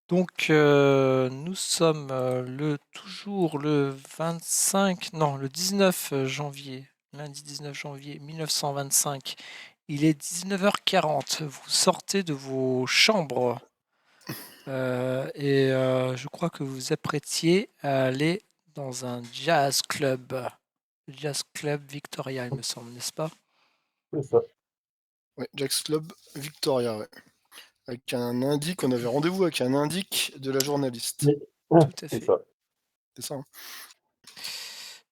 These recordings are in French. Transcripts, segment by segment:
Donc, nous sommes toujours le 25, non, le 19 janvier, lundi 19 janvier 1925. Il est 19h40. Vous sortez de vos chambres et je crois que vous vous apprêtiez à aller dans un jazz club. Le Jazz Club Victoria, il me semble, n'est-ce pas? C'est ça. Ouais, Jack's Club Victoria, ouais. Avec un indique, on avait rendez-vous avec un indique de la journaliste. Mais Tout à c'est fait. ça. C'est ça, hein?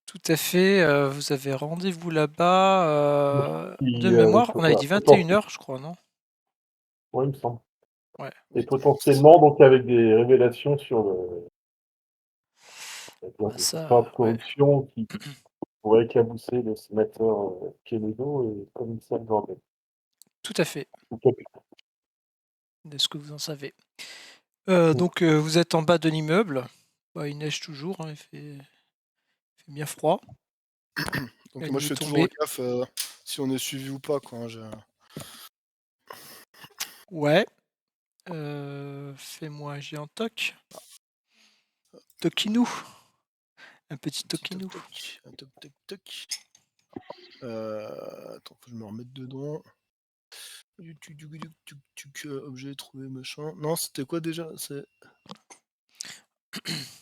Tout à fait, vous avez rendez-vous là-bas, Donc, de mémoire, on avait dit 21h, je crois, non? Ouais, il me semble. Ouais. Et Oui. potentiellement, donc avec des révélations sur Bah, des histoires de ça, ouais, corruption qui pourraient éclabousser le sénateur Quevedo et le commissaire Gordon. tout à fait, Ou capitaine. de ce que vous en savez. Mm. Donc, vous êtes en bas de l'immeuble. Bah, il neige toujours, hein, il fait bien froid. Donc La moi nuit je est fais toujours tombée. gaffe si on est suivi ou pas, quoi, hein, Ouais, fais-moi un géant toc. Tokinou, un petit un petit toc tokinou. toc, un toc toc toc. Attends, faut que je me remette dedans. Objet trouvé, machin. Non, c'était quoi déjà? C'est.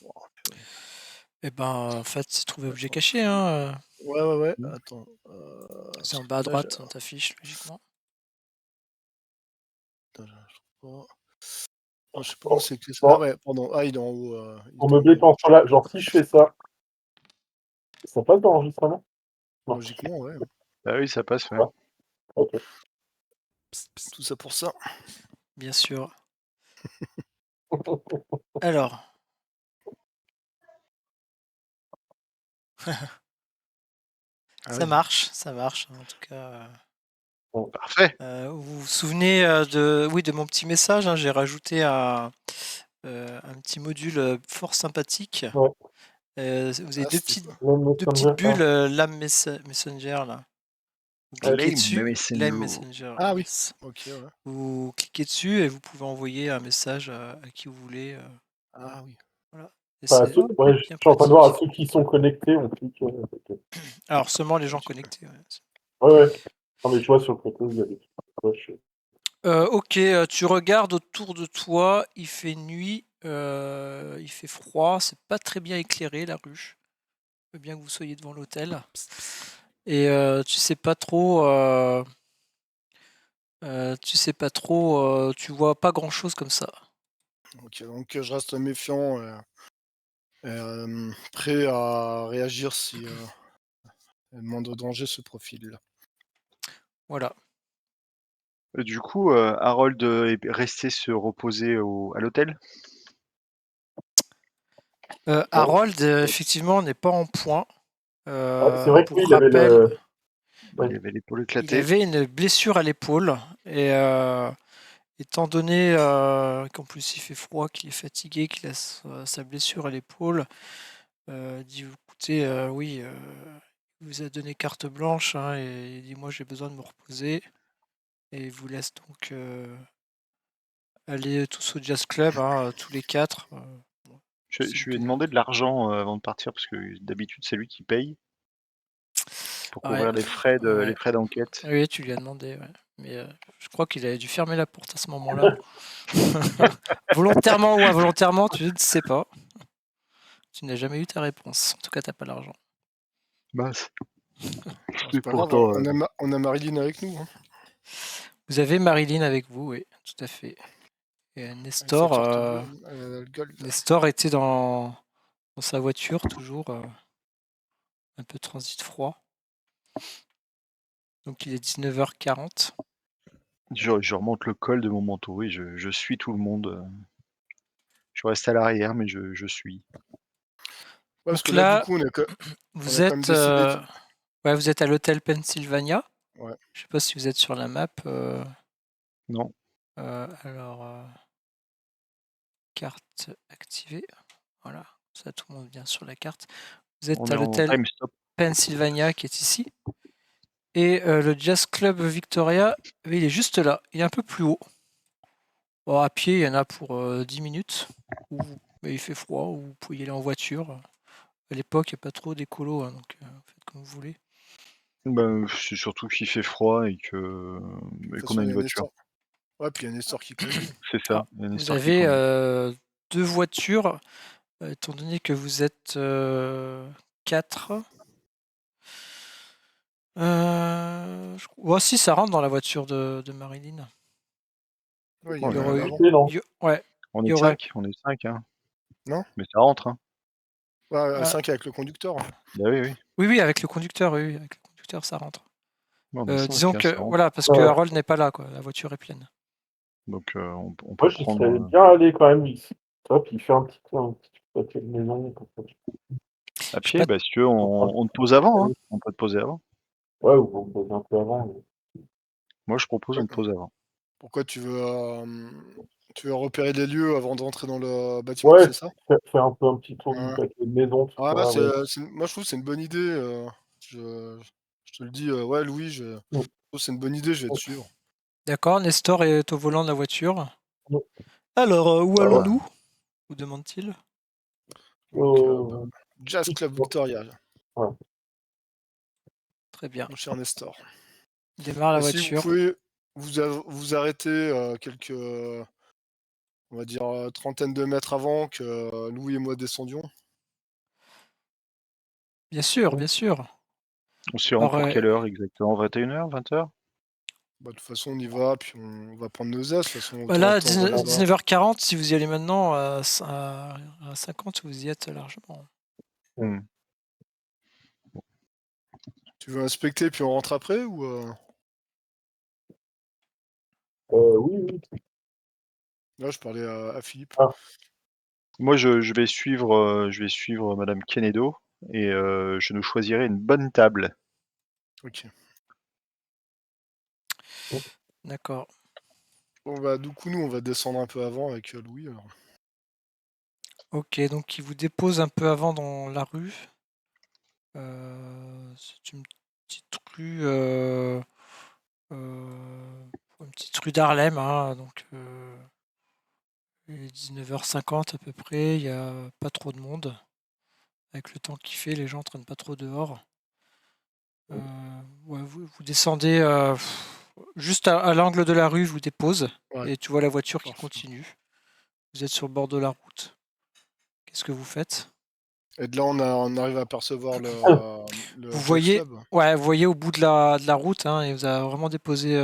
Oh, purée. Et ben, en fait, c'est trouver objet Attends. caché, hein. Ouais, ouais, ouais. Mm. Attends. C'est Parce en que bas à là, droite dans ta fiche, logiquement. Attends, je trouve pas. Ah, je sais pas où Bon, c'est que c'est. Ah bon, ouais, pardon. Ah, il est en haut. Il pour est en meubler haut à ton gauche. là, genre si je fais ça, ça passe dans l'enregistrement? Non. Logiquement, ouais. Ah oui, ça passe, ouais. Ouais. Ok. Tout ça pour ça. Bien sûr. Alors. Ah, Ça vas-y. marche, en tout cas. Parfait. Vous vous souvenez de mon petit message, hein, j'ai rajouté un petit module fort sympathique. Ouais. Vous avez Ah, c'était quoi? Même deux petites Messenger, bulles Messenger là. Vous cliquez Lame dessus, Lime Messenger. Messenger, Ah oui. yes. Ok, ouais. Vous cliquez dessus et vous pouvez envoyer un message à qui vous voulez. Ah oui. Voilà. Et enfin, c'est ouais, je bien suis en train de voir à pratique. ceux qui sont connectés, on clique. Ok. Alors seulement les gens Ok. connectés. Ouais. Ouais, ouais. Non, mais je vois sur le côté, il y a des petites poches. Ok, tu regardes autour de toi, il fait nuit, il fait froid, c'est pas très bien éclairé la rue. Bien que vous soyez devant l'hôtel. Et tu vois pas grand chose comme ça. Ok, donc je reste méfiant prêt à réagir si le moindre danger se profile. Voilà. Du coup, Harold est resté se reposer à l'hôtel. Ouais. Harold, effectivement, n'est pas en point. Ouais, c'est vrai que lui, Pour il avait rappel, le. Ouais. Il avait l'épaule il éclatée. avait une blessure à l'épaule. Et étant donné qu'en plus il fait froid, qu'il est fatigué, qu'il a sa blessure à l'épaule, il dit écoutez, oui, il vous a donné carte blanche, hein, et il dit moi j'ai besoin de me reposer. Et il vous laisse donc aller tous au jazz club, hein, tous les quatre. Bon, Je lui ai demandé de l'argent avant de partir parce que d'habitude c'est lui qui paye pour ouais, couvrir les ouais. frais d'enquête. Oui, tu lui as demandé, ouais. Mais je crois qu'il avait dû fermer la porte à ce moment-là. Volontairement ou involontairement, tu ne sais pas. Tu n'as jamais eu ta réponse. En tout cas, tu n'as pas l'argent. Mince. Bon, c'est C'est pas grave, pourtant. on a Marilyn avec nous, hein, Vous avez Marilyn avec vous, oui, tout à fait. Et avec sa carte bleue, le gold. Nestor était dans sa voiture, toujours un peu transit froid. Donc il est 19h40. Je remonte le col de mon manteau et je suis tout le monde. Je reste à l'arrière, mais je suis. Ouais, parce Donc que là, du là, coup, on vous a quand même êtes, décidé. ouais, vous êtes à l'hôtel Pennsylvania. Ouais. Je sais pas si vous êtes sur la map. Non. Alors, carte activée. Voilà, ça tout le monde vient sur la carte. Vous êtes On à est en l'hôtel time stop. Pennsylvania qui est ici. Et le Jazz Club Victoria, il est juste là. Il est un peu plus haut. Bon, à pied, il y en a pour 10 minutes. Mais il fait froid, ou vous pouvez y aller en voiture. À l'époque, il n'y a pas trop d'écolo, hein, donc faites comme vous voulez. Ben, c'est surtout qu'il fait froid et De toute qu'on façon, a il y une a voiture. Nestor. Ouais, puis il y a Nestor qui conduit. C'est ça, Alors, il y a vous Nestor qui avez conduit. 2 voitures, étant donné que vous êtes 4. Si, ça rentre dans la voiture de Marilyn. Ouais, il y Oh a Il y là même aurait là. eu. l'avant. Non. Ouais, On il y est aurait. 5, hein. Non? Mais ça rentre, hein. Ouais, Ah, 5 avec le conducteur. Bah oui, oui. oui, avec le conducteur, oui, avec le conducteur, ça rentre. Non, mais 5, Disons hein, que, ça rentre. voilà, parce que Harold n'est pas là, quoi. La voiture est pleine. Donc on Moi, peut j'y prendre. serais bien allé quand même ici. Hop, il fait un petit pâté de maison. Comme ça. À Je sais pied, pas. bah, si tu veux, on te pose avant, hein. On peut te poser avant. Ouais, ou on pose un peu avant. Moi, je propose, on te pose avant. Pourquoi tu veux repérer les lieux avant d'entrer dans le bâtiment, Ouais, c'est ça? faire un peu un petit tour du Ouais. pâté de maison, tout Ah, ça. Ouais. moi, je trouve que c'est une bonne idée. Je te le dis, ouais, Louis, je trouve que c'est une bonne idée, je vais te suivre. D'accord, Nestor est au volant de la voiture. Mm. Alors, où Ah ouais. allons-nous vous demande-t-il. Donc, Euh, Jazz Club Victoria, ouais. Très bien. mon cher Nestor. Il démarre la Et si vous voiture. pouvez vous arrêter quelques, on va dire, trentaine de mètres avant que Louis et moi descendions. Bien sûr, bien sûr. On s'y rend Alors, pour quelle heure exactement? 21h, 20h? Bah, de toute façon, on y va, puis on va prendre nos aises. De toute façon, bah autant là, attendre là-bas. 19h40, si vous y allez maintenant, à 50, vous y êtes largement. Mmh. Tu veux inspecter, puis on rentre après ou Oui, oui. Là, je parlais à Philippe. Ah. Moi, je vais suivre madame Kenedo et je nous choisirai une bonne table. Ok. D'accord. Bon, bah, du coup, nous, on va descendre un peu avant avec Louis. Alors. Ok, donc il vous dépose un peu avant dans la rue. C'est une petite rue d'Harlem, hein, donc il est 19h50 à peu près, il n'y a pas trop de monde. Avec le temps qu'il fait, les gens ne traînent pas trop dehors. Ouais, vous descendez juste à l'angle de la rue, vous dépose, Ouais, et tu vois la voiture qui parfait. continue. Vous êtes sur le bord de la route. Qu'est-ce que vous faites? Et de là, on arrive à apercevoir le Vous Jack's voyez, Club. ouais, vous voyez au bout de la route, hein, et vous a vraiment déposé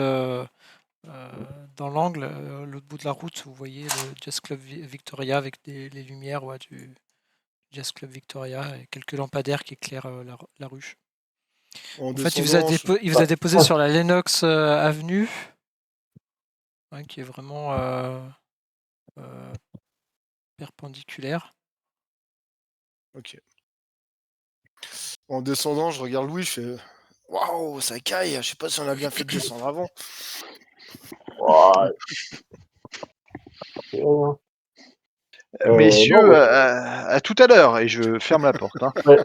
dans l'angle, l'autre bout de la route, vous voyez le Jazz Club Victoria avec les lumières, ouais, du Jazz Club Victoria et quelques lampadaires qui éclairent la rue. En En fait, il vous a, descendant, il vous a déposé sur la Lennox Avenue, hein, qui est vraiment perpendiculaire. ok. En descendant, je regarde Louis, je fais waouh, ça caille. Je sais pas si on a bien fait de descendre avant. Ouais. Ouais. Messieurs, Non, à tout à l'heure et je ferme la porte, hein. ouais.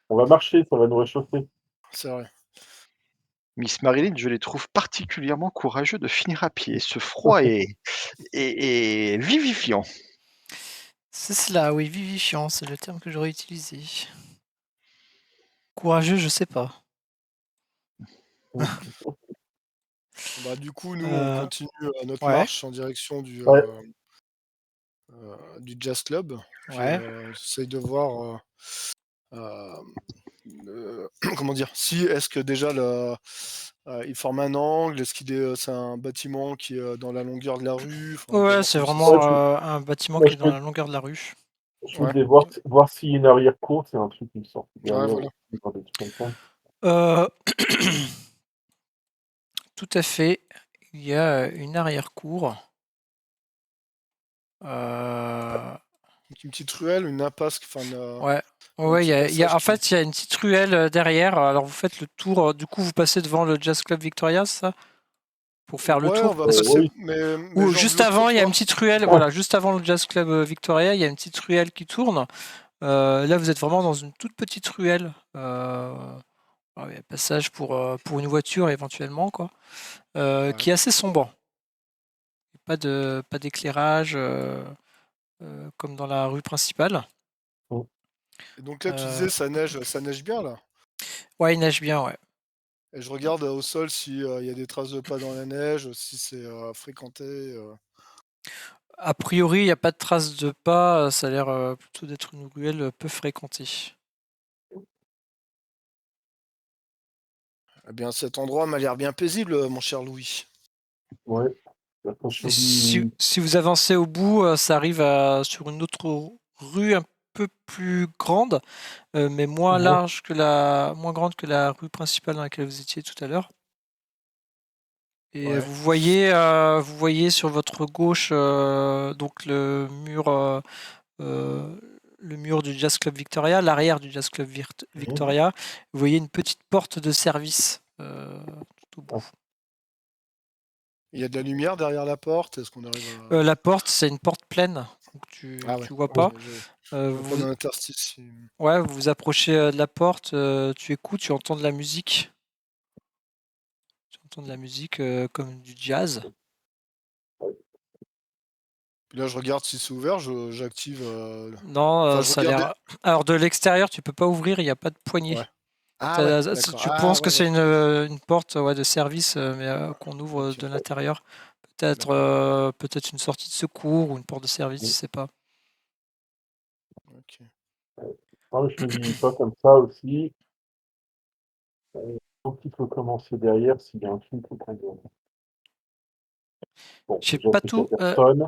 On va marcher, ça va nous réchauffer. C'est vrai. Miss Marilyn, je les trouve particulièrement courageux de finir à pied. Ce froid est vivifiant. C'est cela, oui, vivifiant, c'est le terme que j'aurais utilisé. Courageux, je sais pas. Bah, du coup, nous, on continue notre Ouais, marche en direction Ouais. du Jazz Club. Puis ouais. j'essaye de voir comment dire, si est-ce que déjà il forme un angle, est-ce qu'il est, c'est un bâtiment qui est dans la longueur de la rue, enfin, de Ouais, savoir c'est comme ça. Ouais, vraiment un bâtiment moi, qui est dans la longueur de la rue. je Ouais, voulais voir s'il y a une arrière-cour, c'est un truc qui me sort ouais, derrière, voilà. des trucs comme ça. Euh, Tout à fait. Il y a une arrière-cour. Donc, une petite ruelle, une impasse, enfin, Ouais. un Ouais, petit passage en qui. fait, il y a une petite ruelle derrière. Alors, vous faites le tour. Du coup, vous passez devant le Jazz Club Victoria, c'est ça? Pour faire le Ouais, on tour. va passer, Oui. mais Ou genre de juste l'autre avant, il y a une trottoir. petite ruelle. Ah. Voilà, juste avant le Jazz Club Victoria, il y a une petite ruelle qui tourne. Là, vous êtes vraiment dans une toute petite ruelle. Il y a passage pour une voiture éventuellement, quoi. Ouais. Qui est assez sombre. pas d'éclairage comme dans la rue principale. Et donc là, tu disais, ça neige bien, là? Ouais, il neige bien, ouais. Et je regarde au sol s'il y a des traces de pas dans la neige, si c'est fréquenté. A priori, il n'y a pas de traces de pas, ça a l'air plutôt d'être une ruelle peu fréquentée. Eh bien, cet endroit m'a l'air bien paisible, mon cher Louis. Ouais. Quand je Et te si, dis, si vous avancez au bout, ça arrive sur une autre rue un peu plus grande, mais moins ouais, large moins grande que la rue principale dans laquelle vous étiez tout à l'heure. Et Ouais. vous voyez sur votre gauche donc euh, le mur du Jazz Club Victoria, l'arrière du Jazz Club Victoria. Vous voyez une petite porte de service tout au bout. Il y a de la lumière derrière la porte. Est-ce qu'on arrive à... La porte, c'est une porte pleine, donc Ah ouais. tu vois pas. Je vois pas Vous, dans l'interstice. ouais, vous vous approchez de la porte, tu écoutes, tu entends de la musique. Tu entends de la musique comme du jazz. Puis là, je regarde si c'est ouvert, j'active. Non, Enfin, je ça a regarde. l'air. Alors de l'extérieur, tu peux pas ouvrir, il n'y a pas de poignée. Ouais. Ah ouais, d'accord. Tu Ah penses que ouais, c'est ouais. une porte ouais, de service, mais qu'on ouvre Ok. de l'intérieur. Peut-être D'accord. peut-être une sortie de secours ou une porte de service, je sais pas. Ok. ah, je me dis pas comme ça aussi. Donc il faut commencer derrière s'il y a un truc qu'on doit. Bon, Je sais déjà, pas c'est qu'il n'y tout. a personne.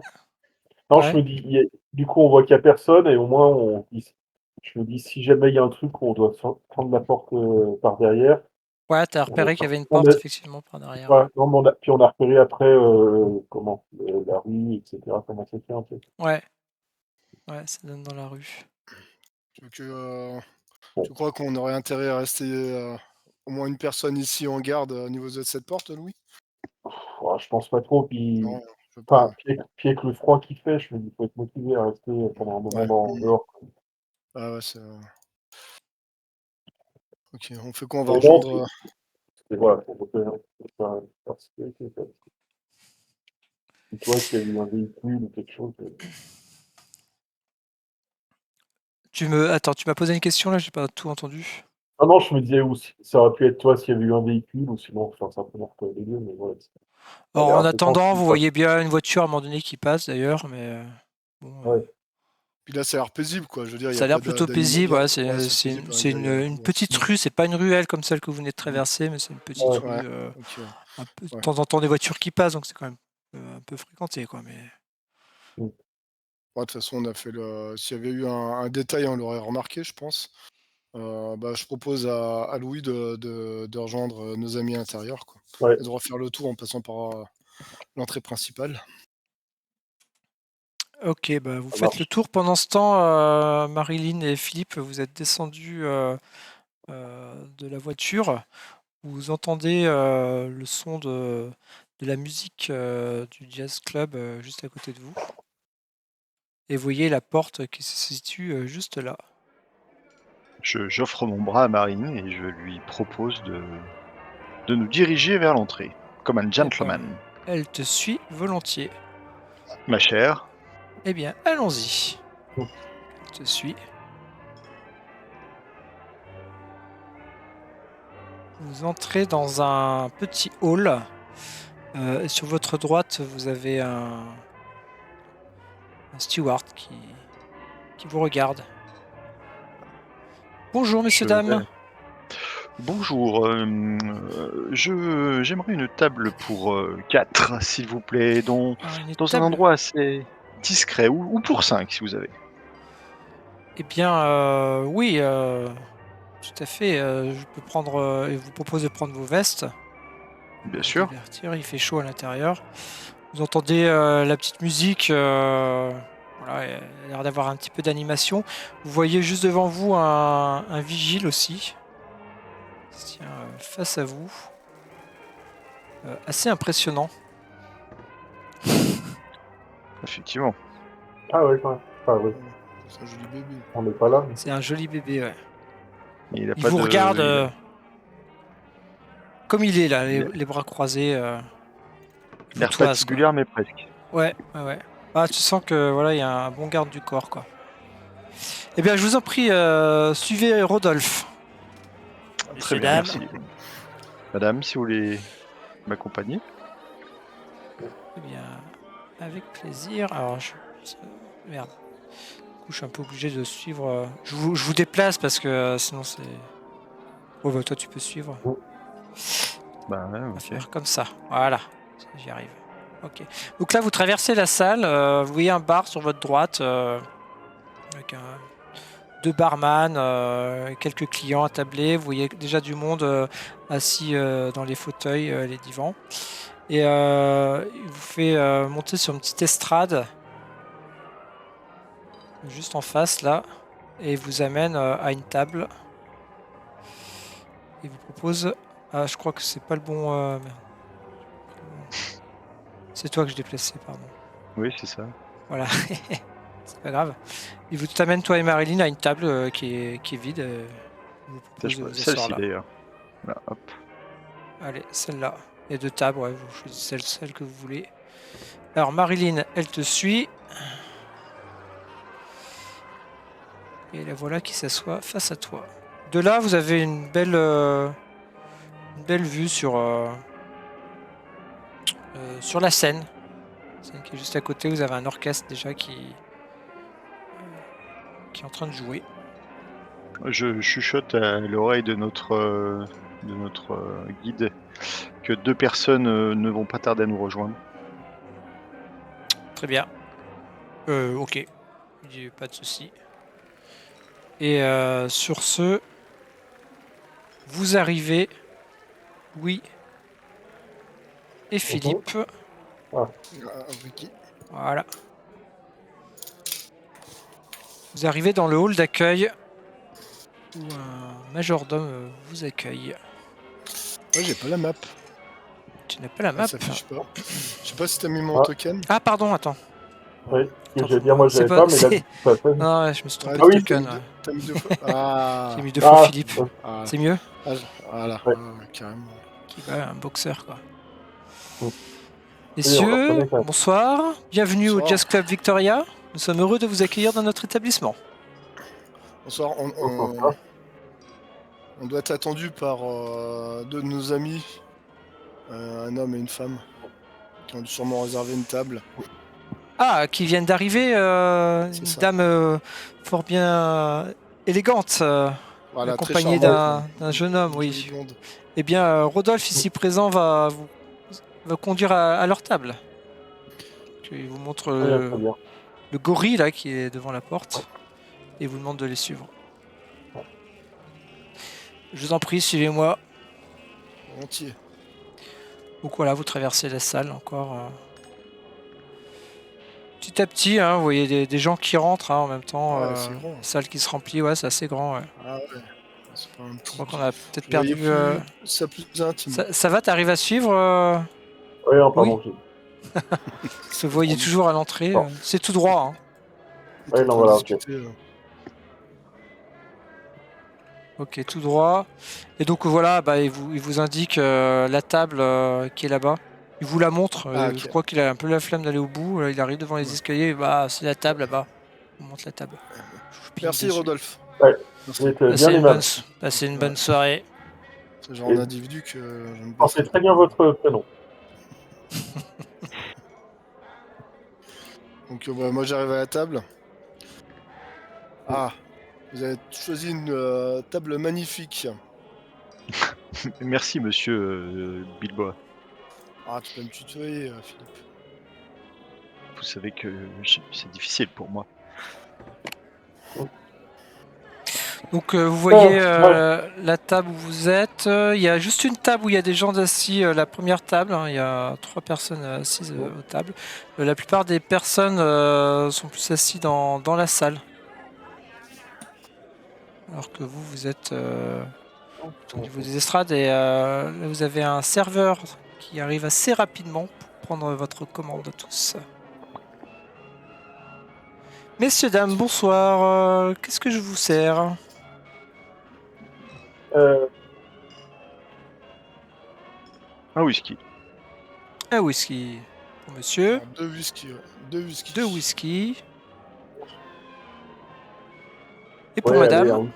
Non, je Ouais, me dis, du coup, on voit qu'il n'y a personne et au moins, je me dis, si jamais il y a un truc, on doit prendre la porte par derrière. ouais, t'as On repéré qu'il y avait une on porte a, effectivement par derrière. ouais, non, mais puis on a repéré après comment la rue, etc. Comment c'était un peu. Ouais, ouais, ça donne dans la rue. Donc, Bon, tu crois qu'on aurait intérêt à rester au moins une personne ici en garde au niveau de cette porte, Louis? je pense pas trop. Non, Puis, je veux pas. enfin, puis avec le froid qu'il fait, je me dis, il faut être motivé à rester pendant un moment Ouais. dehors. Ah ouais, c'est. Ok, on fait quoi? On va Mais non, rejoindre. voilà, pour repérer un peu par sécurité, quoi. Si tu vois qu'il y a eu un véhicule ou quelque chose. Attends, tu m'as posé une question là, j'ai pas tout entendu. Ah non, je me disais aussi, ça aurait pu être toi s'il y avait eu un véhicule, ou sinon, enfin, simplement repérer les deux, mais voilà. Ça a Alors l'air en un peu attendant, tranquille, vous quoi. voyez bien une voiture à un moment donné qui passe d'ailleurs, mais bon, Ouais. Puis là, ça a l'air paisible, quoi. Je veux dire, il n'y ça a a l'air pas plutôt d'animaux. paisible. Ouais, Ouais, c'est c'est paisible. c'est une petite rue, c'est pas une ruelle comme celle que vous venez de traverser, mais c'est une petite Ouais. Ouais, rue. ok. Un peu, de Ouais. temps en temps des voitures qui passent, donc c'est quand même un peu fréquenté, quoi. Mais Mm. Ouais, de toute façon, on a fait le. S'il y avait eu un détail, on l'aurait remarqué, je pense. Bah, je propose à Louis de rejoindre nos amis intérieurs, quoi. Ouais. Et de refaire le tour en passant par l'entrée principale. ok, bah, vous Ça faites le marche. tour. Pendant ce temps, Marilyn et Philippe, vous êtes descendus de la voiture. Vous entendez le son de la musique du jazz club juste à côté de vous. Et vous voyez la porte qui se situe juste là. J'offre mon bras à Marine et je lui propose de nous diriger vers l'entrée, comme un Eh ben, gentleman. elle te suit volontiers. Ma chère, Eh bien, allons-y. Mm. Elle te suit. Vous entrez dans un petit hall. Et sur votre droite, vous avez un steward qui vous regarde. Bonjour, messieurs, je dames. vais... Bonjour, j'aimerais une table pour 4, s'il vous plaît, Alors, une dans un table. endroit assez discret, ou pour 5, si vous avez. Eh bien, oui, tout à fait. Je peux prendre et vous propose de prendre vos vestes Bien pour vous sûr. divertir. Il fait chaud à l'intérieur. Vous entendez la petite musique. Voilà, elle a l'air d'avoir un petit peu d'animation. Vous voyez juste devant vous un vigile aussi. Il se tient face à vous. Assez impressionnant. Effectivement. Ah ouais, quand même. Ah ouais, C'est un joli bébé. on n'est pas là. Mais... C'est un joli bébé, ouais. Il a Il pas vous regarde de... comme il est là, Il a les bras croisés. Il vous l'air toise, quoi. patibulaire, mais presque. Ouais. Ah, tu sens que voilà, il y a un bon garde du corps, quoi. Eh bien, je vous en prie, suivez Rodolphe. Très Messieurs, bien, dames. merci. Madame, si vous voulez m'accompagner. Eh bien, avec plaisir. Alors, merde. Du coup, je suis un peu obligé de suivre. Je vous déplace parce que sinon c'est. Oh, bah, toi, tu peux suivre. Bah ouais, On va ok. faire comme ça. Voilà. Ça, j'y arrive. Ok. Donc là, vous traversez la salle. Vous voyez un bar sur votre droite avec deux barman, quelques clients attablés. Vous voyez déjà du monde assis dans les fauteuils, les divans. Et il vous fait monter sur une petite estrade juste en face là. Et il vous amène à une table. Il vous propose. Ah, je crois que c'est pas le bon. Merde. C'est toi que je déplaçais, pardon. Oui, c'est ça. Voilà. C'est pas grave. Il vous t'amène, toi et Marilyn, à une table qui est vide. Il vous propose de vous asseoir Celle-ci là. d'ailleurs. Là, hop. Allez, celle-là. Il y a deux tables, ouais, vous choisissez celle que vous voulez. Alors, Marilyn, elle te suit. Et la voilà qui s'assoit face à toi. De là, vous avez une belle vue sur la scène. Scène qui est juste à côté. Vous avez un orchestre déjà qui est en train de jouer. Je chuchote à l'oreille de notre guide que 2 personnes ne vont pas tarder à nous rejoindre. Très bien. Ok. Il dit pas de souci. Et sur ce, vous arrivez, oui, et Philippe. Ah, Ricky. Voilà. Vous arrivez dans le hall d'accueil où un majordome vous accueille. Ouais, j'ai pas la map. Tu n'as pas la Ah, map. ça affiche pas. Je sais pas si t'as mis mon Ah. token. Ah, pardon, attends. Oui, ce que Attends, j'allais dire, moi je c'est l'avais pas- pas, mais là, c'est- du coup, ça fait. Non, ouais, je me suis trompé Ouais, de Ah oui, token. t'as Ouais. mis 2 fois. Ah, J'ai mis deux fois Ah, Philippe. ah, C'est mieux ah, voilà, Ouais. carrément. Qui bat un boxeur, quoi. Mm. Messieurs, on le reconnaît quand même. bonsoir. Bienvenue au Bonsoir. Jazz Club Victoria. Nous sommes heureux de vous accueillir dans notre établissement. Bonsoir, on doit être attendu par deux de nos amis, un homme et une femme, qui ont dû sûrement réserver une table. Ah, qui viennent d'arriver, C'est une ça. dame fort bien élégante, Voilà, très accompagnée charmante. d'un jeune homme, Une jolie oui. blonde. Eh bien, Rodolphe, ici présent, va conduire à leur table. Il vous montre Très bien. le gorille là qui est devant la porte et vous demande de les suivre. Je vous en prie, suivez-moi. Volontiers. Donc voilà, vous traversez la salle encore. Petit à petit, hein, vous voyez des gens qui rentrent en même temps. Ouais, c'est grand. Salle qui se remplit, ouais, c'est assez grand. Ouais. Ah ouais. C'est pas un Je petit. crois qu'on a peut-être Je voyais perdu. plus ça plus intime. Ça va, t'arrives à suivre Oui, non, Oui, pardon. se voyez toujours à l'entrée. Bon. C'est tout droit. Hein. Ils étaient Ouais, en non, train de voilà, ok. discuter. Ok, tout droit. Et donc voilà, bah, il vous indique la table qui est là-bas. Il vous la montre. Ah, ok. Je crois qu'il a un peu la flemme d'aller au bout. Il arrive devant les Ouais. escaliers. Bah, c'est la table là-bas. On monte la table. Je vous ping Merci dessus. Rodolphe. Ouais, Merci. vous êtes bien aimable. Passez une Ouais. bonne soirée. C'est le genre Et- d'individu que je ne Pensez très bien votre prénom. Donc bah, moi j'arrive à la table. Ah, vous avez choisi une table magnifique. Merci, monsieur Bilbois. Ah, tu peux me tutoyer, Philippe. Vous savez que c'est difficile pour moi. Donc vous voyez ouais. la table où vous êtes. Il y a juste une table où il y a des gens assis. La première table, hein, il y a 3 personnes assises aux tables. La plupart des personnes sont plus assis dans la salle. Alors que vous êtes au niveau des estrades et là, vous avez un serveur qui arrive assez rapidement pour prendre votre commande à tous. Messieurs, dames, bonsoir. Qu'est-ce que je vous sers? Un whisky. Un whisky. Pour monsieur. Alors, 2 whisky, ouais. 2 whisky. 2 whisky. Et pour Ouais, allez, madame, un whisky.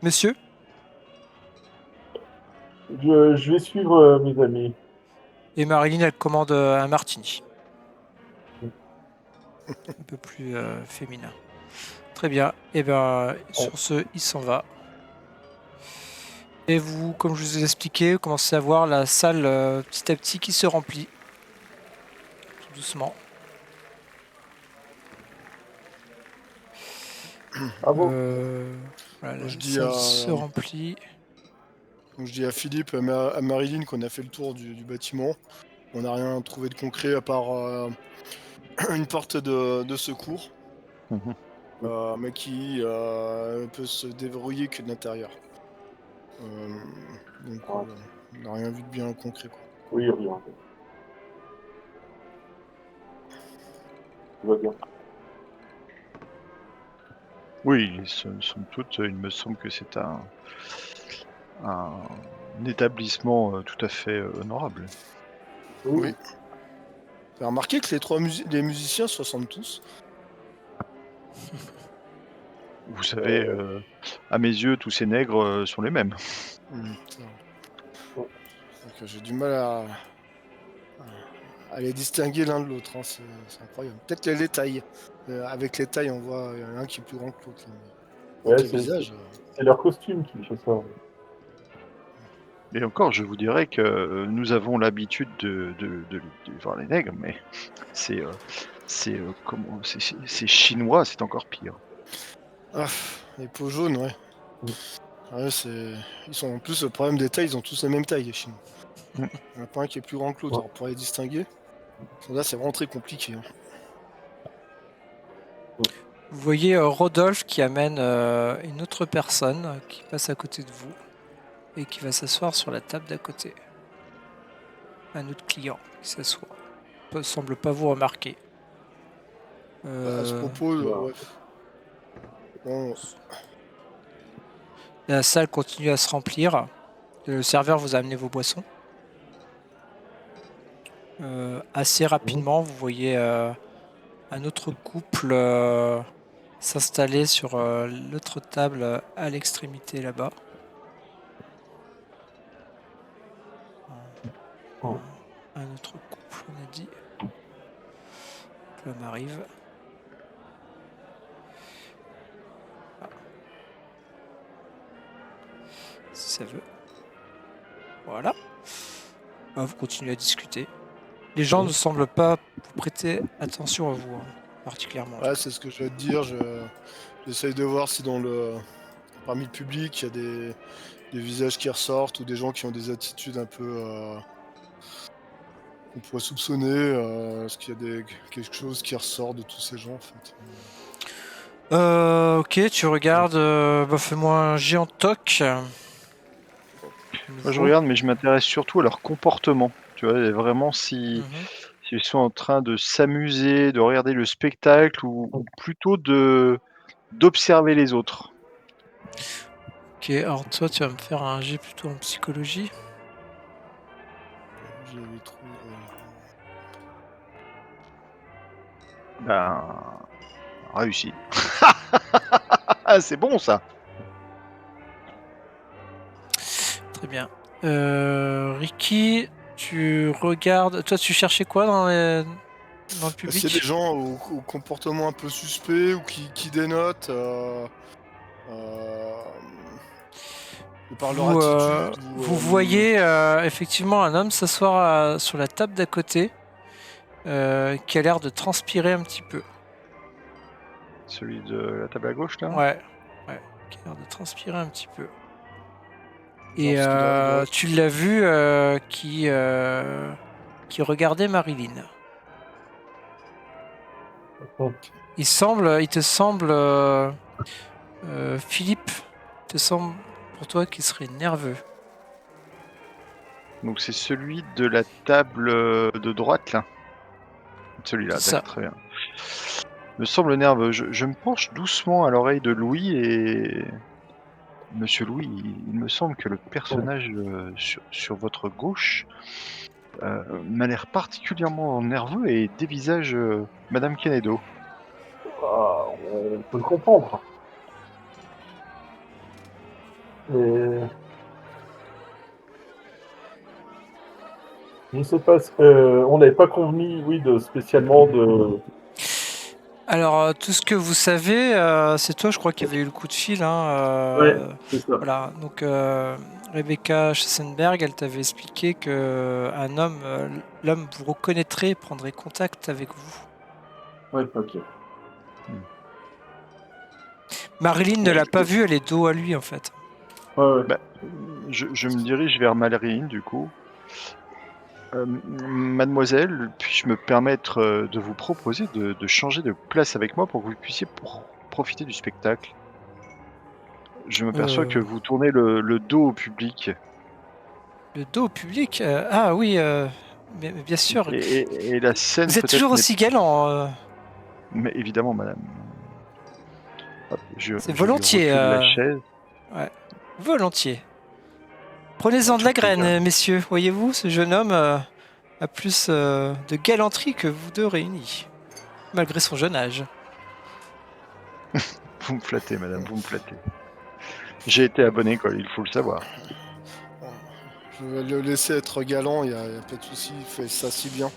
monsieur. Je vais suivre mes amis. Et Marilyn, elle commande un martini. Un peu plus féminin. Très bien. Et bien, sur ce, il s'en va. Et vous, comme je vous ai expliqué, vous commencez à voir la salle petit à petit qui se remplit. Tout doucement. Ah bon? Voilà, Moi, la je dis salle à- se remplit. Donc je dis à Philippe, à Marilyn qu'on a fait le tour du bâtiment. On n'a rien trouvé de concret à part une porte de secours, Mhm. mais qui peut se déverrouiller que de l'intérieur. Donc Ouais. on n'a rien vu de bien concret, quoi. Oui, rien. Tout va bien. Oui, somme toute, il me semble que c'est un établissement tout à fait honorable. Oui. T'as remarqué que les musiciens se ressemblent tous. Vous savez, à mes yeux, tous ces nègres sont les mêmes. C'est vrai. Ouais. Donc j'ai du mal à les distinguer l'un de l'autre, hein. C'est incroyable. Peut-être les tailles. Avec les tailles, on voit, il y en a un qui est plus grand que l'autre, là, mais Ouais, avec les visages. c'est leur costume qui fait ça. Et encore, je vous dirais que nous avons l'habitude de voir les nègres, mais c'est chinois, c'est encore pire. Ah, les peaux jaunes, ouais. Mm. Ouais, ils sont en plus, le problème des tailles, ils ont tous la même taille, les Chinois. Mm. Il n'y en a pas un qui est plus grand que l'autre, Ouais. alors pour les distinguer, là c'est vraiment très compliqué, hein. Vous voyez Rodolphe qui amène une autre personne qui passe à côté de vous et qui va s'asseoir sur la table d'à côté. Un autre client qui s'assoit. Ne semble pas vous remarquer. À ce propos, Voilà. ouais. Bon, La salle continue à se remplir. Le serveur vous a amené vos boissons. Assez rapidement, vous voyez un autre couple s'installer sur l'autre table à l'extrémité là-bas. Oh. Un autre couple, on a dit. L'homme arrive. Ah. Si ça veut. Voilà. Vous continuez à discuter. Les gens Oui. ne semblent pas vous prêter attention à vous, hein, particulièrement. ouais, c'est ce que je vais te dire. J'essaye de voir si parmi le public, il y a des visages qui ressortent ou des gens qui ont des attitudes un peu qu'on pourrait soupçonner. Est-ce qu'il y a quelque chose qui ressort de tous ces gens, en fait? Ok, tu regardes. Fais-moi un géant toc. Moi, je regarde, mais je m'intéresse surtout à leur comportement. Tu vois, et vraiment s'ils sont en train de s'amuser, de regarder le spectacle, ou plutôt d'observer les autres. Ok, alors toi, tu vas me faire un jet plutôt en psychologie. Je l'avais trouvé. Ben, réussi. C'est bon ça. Très bien. Ricky, tu regardes. Toi, tu cherchais quoi dans le S'il y a des public? gens au comportement un peu suspect ou qui dénotent de par leur attitude Vous voyez effectivement un homme s'asseoir sur la table d'à côté qui a l'air de transpirer un petit peu. Celui de la table à gauche là. Ouais, qui a l'air de transpirer un petit peu. Genre, Et parce qu'il doit- tu l'as vu qui regardait Marilyn. Il te semble, Philippe, te semble pour toi qu'il serait nerveux. Donc c'est celui de la table de droite là. Celui-là, C'est ça. d'accord, très bien. Me semble nerveux. Je me penche doucement à l'oreille de Louis et Monsieur Louis, il me semble que le personnage sur votre gauche m'a l'air particulièrement nerveux et dévisage Madame Kenedo. Ah, on peut le comprendre. Mais je ne sais pas, on n'avait pas convenu, oui, spécialement de. Alors, tout ce que vous savez, c'est toi, je crois, qui avait eu le coup de fil. Hein, Ouais, c'est ça. voilà. Donc, Rebecca Schessenberg, elle t'avait expliqué que l'homme vous reconnaîtrait et prendrait contact avec vous. Ouais, ok. Marilyn ne l'a pas vu, elle est dos à lui, en fait. Ouais. Bah, je me dirige vers Marilyn, du coup. Mademoiselle, puis-je me permettre de vous proposer de changer de place avec moi pour que vous puissiez profiter du spectacle? Je m'aperçois que vous tournez le dos au public. Le dos au public ah oui, mais bien sûr. Et la scène Vous êtes peut-être toujours n'est- aussi galant. Mais évidemment, madame. Hop, C'est je volontiers. lui recule la chaise. Ouais, volontiers. Prenez-en de la Tout plaisir. graine, messieurs. Voyez-vous, ce jeune homme a plus de galanterie que vous deux réunis, malgré son jeune âge. Vous me flattez, madame, vous me flattez. J'ai été à bonne école, il faut le savoir. Je vais le laisser être galant, y a pas de souci, il fait ça si bien.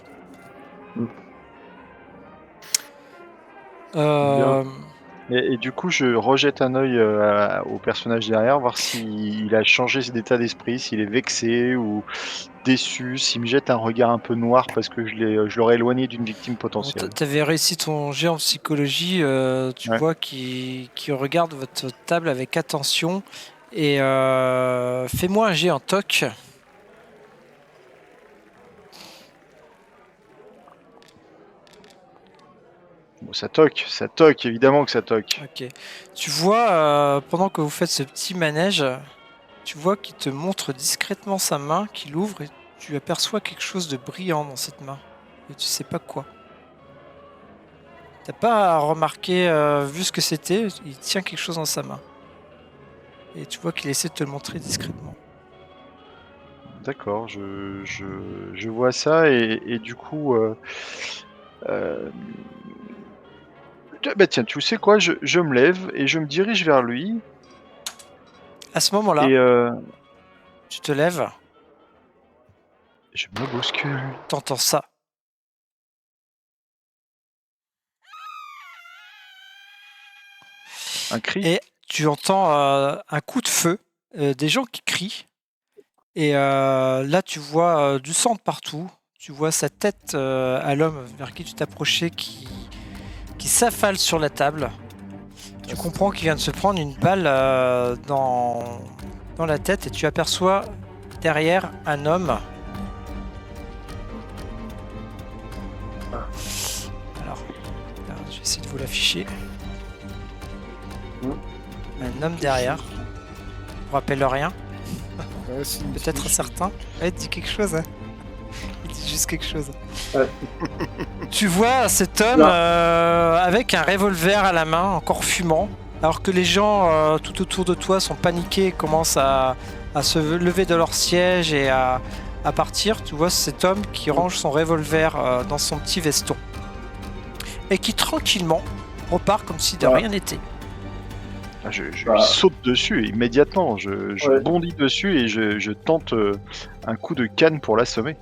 Et du coup, je rejette un œil au personnage derrière, voir s'il a changé d'état d'esprit, s'il est vexé ou déçu, s'il me jette un regard un peu noir parce que je l'aurais éloigné d'une victime potentielle. Tu avais réussi ton jet en psychologie, tu Ouais. vois qui regarde votre table avec attention et fais-moi un jet en toc. Bon, ça toque, évidemment que ça toque. Ok. Tu vois, pendant que vous faites ce petit manège, tu vois qu'il te montre discrètement sa main, qu'il ouvre et tu aperçois quelque chose de brillant dans cette main. Et tu sais pas quoi. T'as pas remarqué, vu ce que c'était, il tient quelque chose dans sa main. Et tu vois qu'il essaie de te le montrer discrètement. D'accord, je vois ça et du coup... bah tiens, tu sais quoi, je me lève et je me dirige vers lui. À ce moment-là, Et tu te lèves, je me bouscule. t'entends ça. Un cri. Et tu entends un coup de feu, des gens qui crient. Et là, tu vois du sang de partout. Tu vois sa tête à l'homme vers qui tu t'approchais qui s'affale sur la table. Tu comprends qu'il vient de se prendre une balle dans la tête et tu aperçois derrière un homme. Alors, là, je vais essayer de vous l'afficher. Un homme derrière. Vous rappelle rien? Ouais, si, Peut-être certains. Ouais, dit quelque chose. Hein. Il dit juste quelque chose. Ouais. Tu vois cet homme avec un revolver à la main, encore fumant, alors que les gens tout autour de toi sont paniqués, commencent à se lever de leur siège et à partir. Tu vois cet homme qui range son revolver dans son petit veston et qui tranquillement repart comme si de rien n'était. Je lui saute dessus immédiatement, je bondis dessus et je tente un coup de canne pour l'assommer.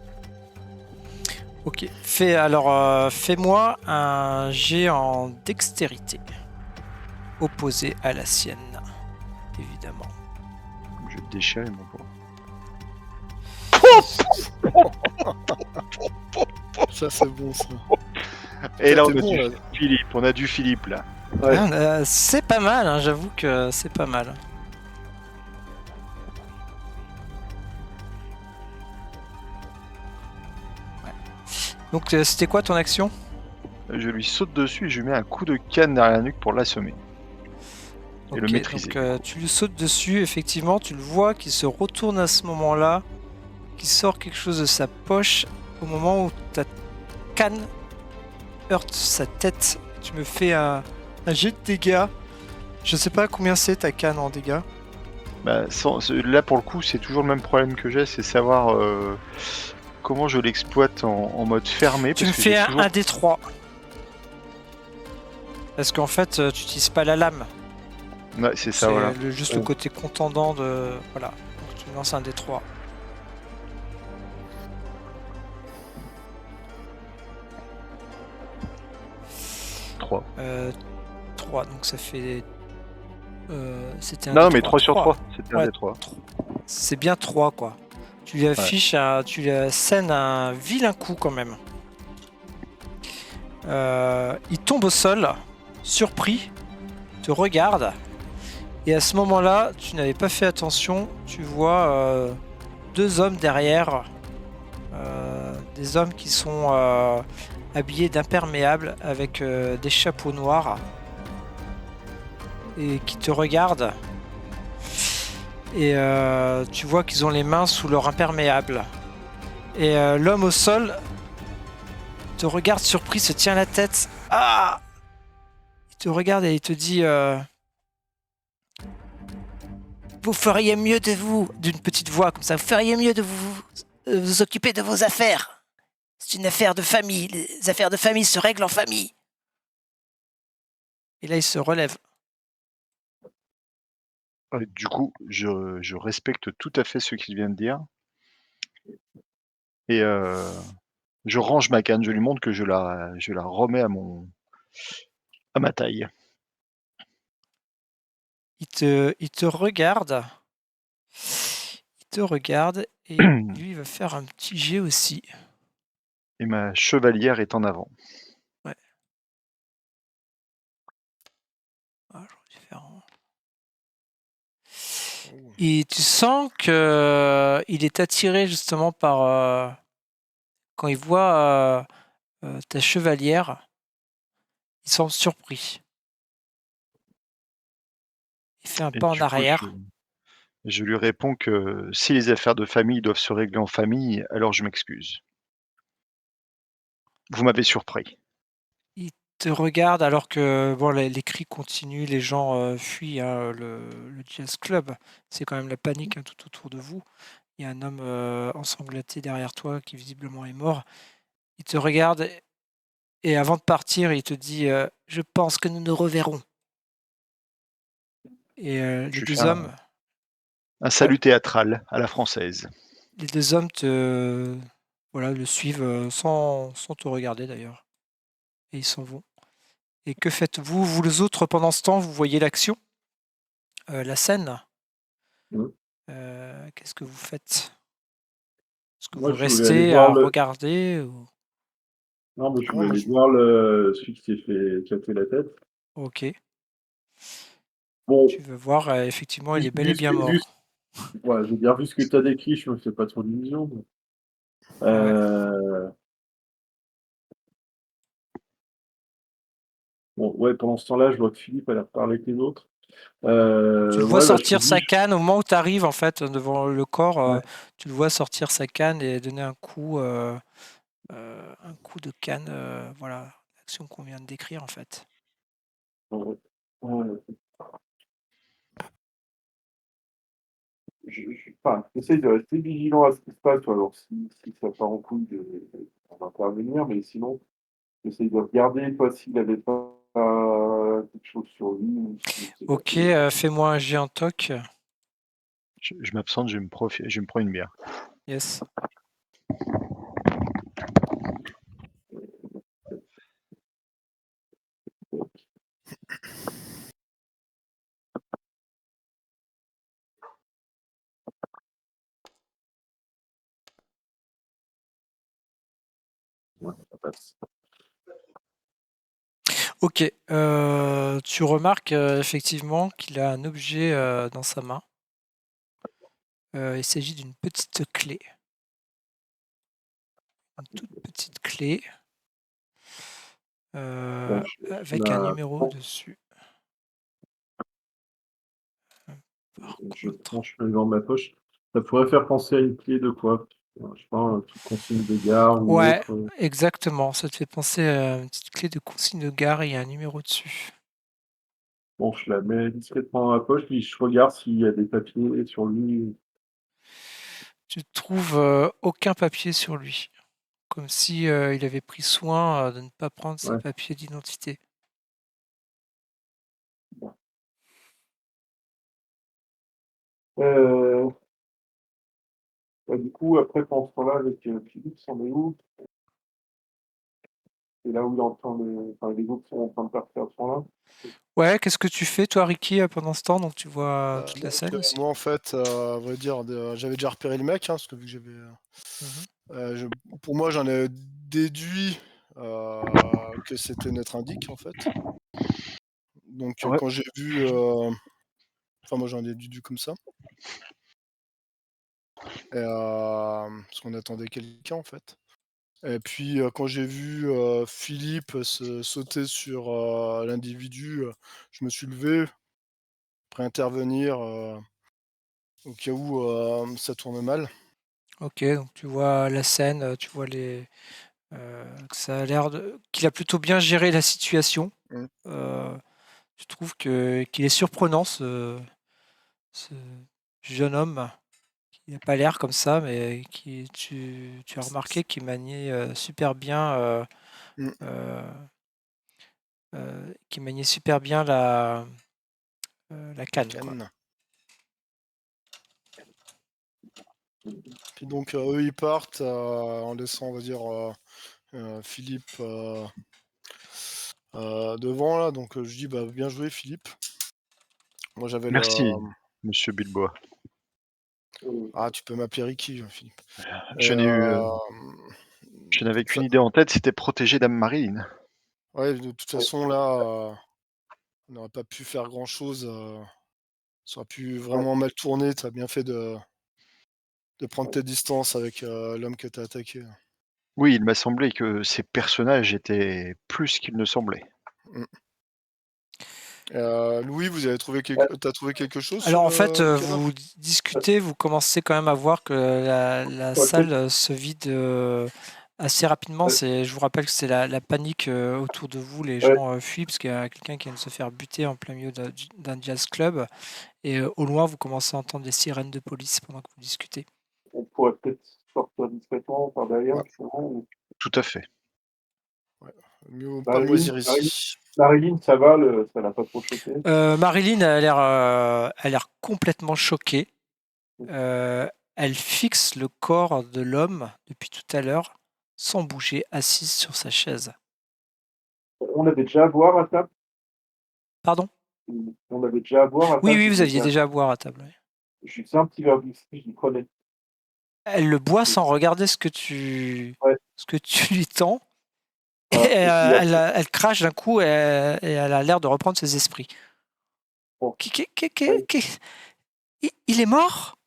Ok, fais-moi un jet en dextérité, opposé à la sienne, évidemment. Je déchire mon pauvre. Ça c'est bon ça. Et là, T'es bon, là. on a du Philippe là. Ouais. C'est pas mal, hein, j'avoue que c'est pas mal. Ouais. Donc c'était quoi ton action? Je lui saute dessus et je lui mets un coup de canne derrière la nuque pour l'assommer. Et le maîtriser. Donc, tu lui sautes dessus, effectivement, tu le vois qui se retourne à ce moment-là, qui sort quelque chose de sa poche au moment où ta canne heurte sa tête. Tu me fais un jet de dégâts. Je sais pas combien c'est ta canne en dégâts. Bah, là pour le coup, c'est toujours le même problème que j'ai, c'est savoir comment je l'exploite en mode fermé Tu me parce que fais j'ai un toujours... 1d3. Parce qu'en fait, tu n'utilises pas la lame. Ouais, c'est ça, C'est voilà. juste le côté contendant de. Voilà. Donc tu lances un D3. 3. 3, donc ça fait. C'était un Non, D3. mais 3 sur 3. C'était un Ouais, des 3. c'est bien 3, quoi. Tu lui affiches, tu lui assènes un vilain coup quand même. Il tombe au sol, surpris, te regarde. Et à ce moment-là, tu n'avais pas fait attention. Tu vois 2 hommes derrière. Des hommes qui sont habillés d'imperméables avec des chapeaux noirs. Et qui te regardent. Et tu vois qu'ils ont les mains sous leur imperméable. Et l'homme au sol te regarde surpris, se tient la tête. Ah! Il te regarde et il te dit vous feriez mieux de vous, d'une petite voix comme ça, vous feriez mieux de vous occuper de vos affaires. C'est une affaire de famille. Les affaires de famille se règlent en famille. Et là, il se relève. Du coup, je respecte tout à fait ce qu'il vient de dire. Et je range ma canne, je lui montre que je la remets à ma taille. Il te regarde. Il te regarde et lui il va faire un petit jet aussi. Et ma chevalière est en avant. Ouais. Ah, j'aurais dû faire un- Et tu sens que il est attiré justement par quand il voit ta chevalière, il semble surpris. Il fait un Et pas en du coup, arrière. je lui réponds que si les affaires de famille doivent se régler en famille, alors je m'excuse. Vous m'avez surpris. Il te regarde alors que bon, les cris continuent, les gens fuient hein, le jazz club. C'est quand même la panique hein, tout autour de vous. Il y a un homme ensanglanté derrière toi qui visiblement est mort. Il te regarde et avant de partir, il te dit je pense que nous nous reverrons. Et Je lui fais un ouais, salut théâtral à la française. les 2 hommes te voilà, le suivent sans te regarder d'ailleurs. Et ils s'en vont. Et que faites-vous, vous les autres, pendant ce temps, vous voyez l'action, la scène. Mm. Qu'est-ce que vous faites? Est-ce que Moi, vous je voulais aller restez voir à le. regarder ou... Non, mais je Non, voulais moi, aller voir celui qui a fait la tête. Ok. Bon, Tu veux voir, effectivement, il vu, est bel et vu ce bien que, vu, mort. ouais, je veux dire, vu ce que tu as décrit, je me fais pas trop d'illusions. Ouais. Euh, Bon, ouais, pendant ce temps-là, je vois que Philippe a l'air de parler avec les autres. Tu le vois Ouais, bah, je te sortir sa dis, canne au moment où tu arrives en fait devant le corps. ouais. Tu le vois sortir sa canne et donner un coup de canne. Voilà, l'action qu'on vient de décrire en fait. Ouais. Ouais. Enfin, j'essaie de rester vigilant à ce qui se passe. Alors, si ça part en couille, on va intervenir, mais sinon, j'essaie de regarder, toi, s'il n'avait pas quelque chose sur lui, ou s'il s'est Ok, passé. fais-moi un jet en toc. Je m'absente, je me prends une bière. Yes. Ouais, ça passe. Ok, tu remarques effectivement qu'il a un objet dans sa main. Il s'agit d'une petite clé. Une toute petite clé Bon, avec un numéro dessus. Par je contre, tranche le dans ma poche. Ça pourrait faire penser à une clé de quoi? Je sais pas, un truc consigne de gare ou ouais, autre. exactement. Ça te fait penser à une petite clé de consigne de gare et il y a un numéro dessus. Bon, je la mets discrètement dans ma poche, puis je regarde s'il y a des papiers sur lui. tu trouves aucun papier sur lui. Comme si il avait pris soin de ne pas prendre ses Ouais. papiers d'identité. Euh, du coup, après, pendant ce temps-là, avec Philippe, on est où? C'est là où il est en train de. Enfin, les autres sont en train de partir à ce moment-là. Ouais, qu'est-ce que tu fais, toi, Ricky, pendant ce temps? Donc, tu vois toute la Donc, scène aussi. moi, en fait, à vrai dire, j'avais déjà repéré le mec, hein, parce que vu que j'avais. Mhm. Pour moi, j'en ai déduit que c'était notre indique, en fait. Donc, Ouais. quand j'ai vu. Enfin, moi, j'en ai déduit comme ça. Parce qu'on attendait quelqu'un, en fait. Et puis, quand j'ai vu Philippe sauter sur l'individu, je me suis levé, prêt à intervenir au cas où ça tourne mal. Ok, donc tu vois la scène, tu vois que ça a l'air qu'il a plutôt bien géré la situation. Mm. Je trouve qu'il est surprenant, ce jeune homme. Il n'a pas l'air comme ça, mais tu as remarqué qu'il maniait super bien, Mm. qu'il maniait super bien la canne, quoi. Cannes. Puis donc, eux, ils partent en laissant, on va dire, Philippe devant, là. Donc, je dis, bah, bien joué, Philippe. Moi, j'avais le. Merci, monsieur Bilbois. Ah, tu peux m'appeler Ricky, Philippe. Je Et, n'avais ça- qu'une idée en tête, c'était protéger Dame Marine. ouais, de toute façon, là, on n'aurait pas pu faire grand-chose. Ça aurait pu vraiment mal tourner. Tu as bien fait de prendre tes distances avec l'homme que tu as attaqué, là. Oui, il m'a semblé que ces personnages étaient plus qu'ils ne semblaient. Mm. Louis, t'as trouvé quelque chose Alors sur en fait, le cadavre? vous discutez, vous commencez quand même à voir que la salle se vide assez rapidement. Je vous rappelle que c'est la panique autour de vous. Les gens fuient parce qu'il y a quelqu'un qui vient de se faire buter en plein milieu d'un jazz club. Et au loin, vous commencez à entendre des sirènes de police pendant que vous discutez. On pourrait peut-être sortir discrètement par derrière, Ouais. justement. Ou... Tout à fait. Mieux vaut pas moisir ici. Marilyn, ça va, ça l'a pas trop choqué. Marilyn a l'air complètement choquée. Elle fixe le corps de l'homme depuis tout à l'heure, sans bouger, assise sur sa chaise. On avait déjà à boire à table. Pardon? On avait déjà à boire à table. Oui, vous aviez déjà à boire à table. Oui. Je lui fais un petit verre de whisky, je lui prenais. Elle le boit sans regarder ce que tu lui tends. Voilà. Et, Et puis après, elle crache d'un coup et elle a l'air de reprendre ses esprits. bon, Il est mort?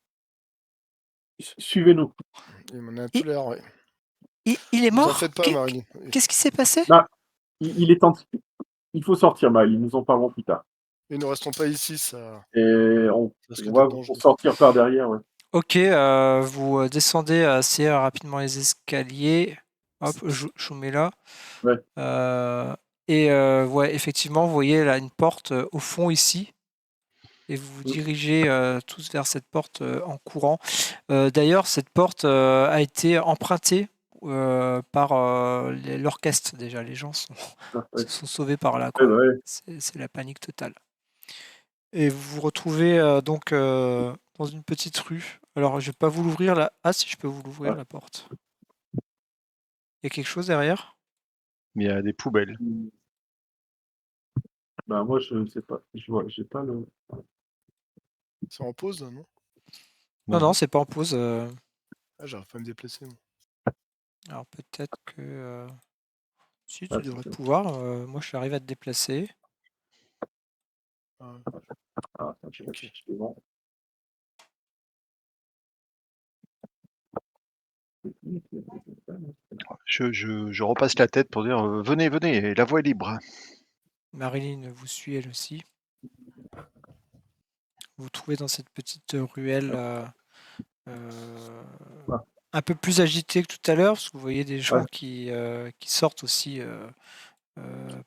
suivez-nous. Il m'en a tout l'air, ouais. Il est Vous en mort? faites pas, Marilyn. Qu'est-ce qui s'est passé? Bah, il est temps. Il faut sortir, Marilyn. Nous en parlerons plus tard. Et ne restons pas ici, ça Et on risque va d'être dangereux. sortir par derrière. Ouais. Ok, vous descendez assez rapidement les escaliers. Hop, je vous mets là. Ouais. Ouais, effectivement, vous voyez là une porte au fond ici. Et vous vous dirigez tous vers cette porte en courant. D'ailleurs, cette porte a été empruntée par l'orchestre déjà. Les gens se sont sauvés par là, quoi. Ouais. C'est la panique totale. Et vous vous retrouvez donc dans une petite rue. Alors, je vais pas vous l'ouvrir là. Ah, si, je peux vous l'ouvrir la porte. Il y a quelque chose derrière? Il y a des poubelles. Bah, moi, je sais pas. J'ai pas le. C'est en pause, non? Non, c'est pas en pause. Ah, j'arrive pas à me déplacer, moi. Alors, peut-être que. Si, tu devrais pouvoir. Moi, je arrive à te déplacer. Ok. Bon. Je repasse la tête pour dire venez, venez, la voie est libre. Marilyn vous suit elle aussi. Vous vous trouvez dans cette petite ruelle un peu plus agitée que tout à l'heure, parce que vous voyez des gens qui sortent aussi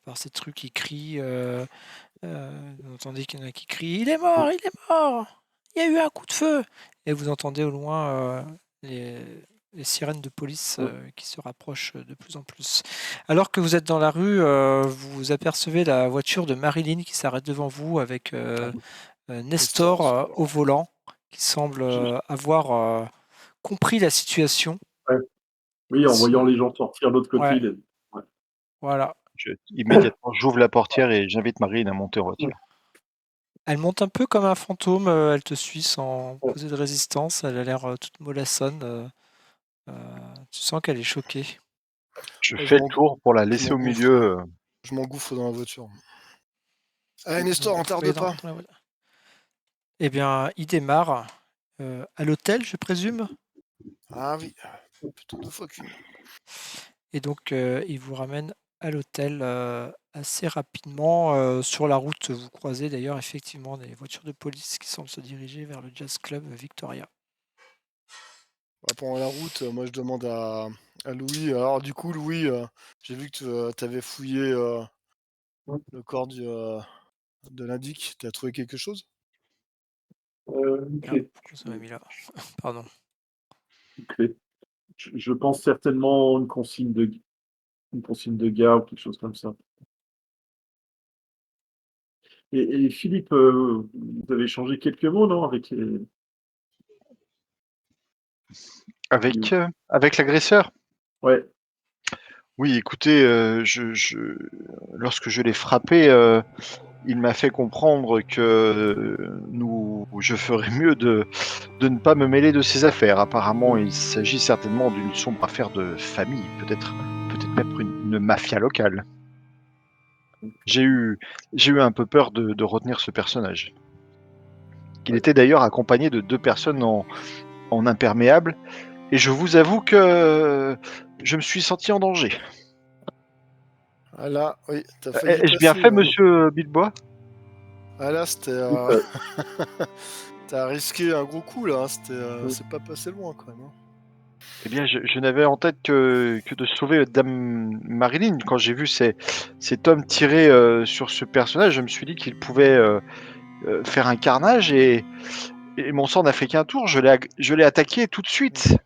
par cette rue qui crient. Vous entendez qu'il y en a qui crient « Il est mort, il est mort! Il y a eu un coup de feu !» Et vous entendez au loin les sirènes de police Ouais. qui se rapprochent de plus en plus. Alors que vous êtes dans la rue, vous apercevez la voiture de Marilyn qui s'arrête devant vous avec Nestor au volant, qui semble avoir compris la situation. Oui, en Ce- voyant les gens sortir de l'autre côté, Ouais. il a dit, ouais. Voilà. Immédiatement, j'ouvre la portière et j'invite Marine à monter en voiture. Elle monte un peu comme un fantôme, elle te suit sans Ouais. poser de résistance, elle a l'air toute mollassonne. Tu sens qu'elle est choquée. Je Ouais, fais le tour pour la laisser au m'engouffre. milieu. Je m'engouffre dans la voiture. Allez, Nestor, on tarde Oui, pas. dans la voiture. Eh bien, il démarre à l'hôtel, je présume. Ah oui, plutôt 2 fois qu'une. Et donc, il vous ramène à l'hôtel assez rapidement. Sur la route, vous croisez d'ailleurs effectivement des voitures de police qui semblent se diriger vers le Jazz Club Victoria. Bah, pendant la route, moi je demande à Louis. Alors du coup, Louis, j'ai vu que tu avais fouillé le corps de l'indic. Tu as trouvé quelque chose? Une Ah, clé. pourquoi ça m'a mis là? Pardon. Une clé. Je pense certainement une consigne de gare ou quelque chose comme ça. Et Philippe, vous avez échangé quelques mots, non, avec les... Avec l'agresseur? Ouais, Oui, écoutez, lorsque je l'ai frappé, il m'a fait comprendre que je ferais mieux de ne pas me mêler de ses affaires. Apparemment, il s'agit certainement d'une sombre affaire de famille, peut-être même une mafia locale. J'ai eu un peu peur de retenir ce personnage. Il était d'ailleurs accompagné de 2 personnes en imperméable, et je vous avoue que je me suis senti en danger. Ah là, oui, t'as failli Ai-je bien passer. fait, monsieur Bilbois? Ah là, c'était. T'as risqué un gros coup là. C'est pas passé loin quand même. Eh bien, je n'avais en tête que de sauver Dame Marilyn. Quand j'ai vu cet homme tirer sur ce personnage, je me suis dit qu'il pouvait faire un carnage, et mon sang n'a fait qu'un tour. Je l'ai attaqué tout de suite.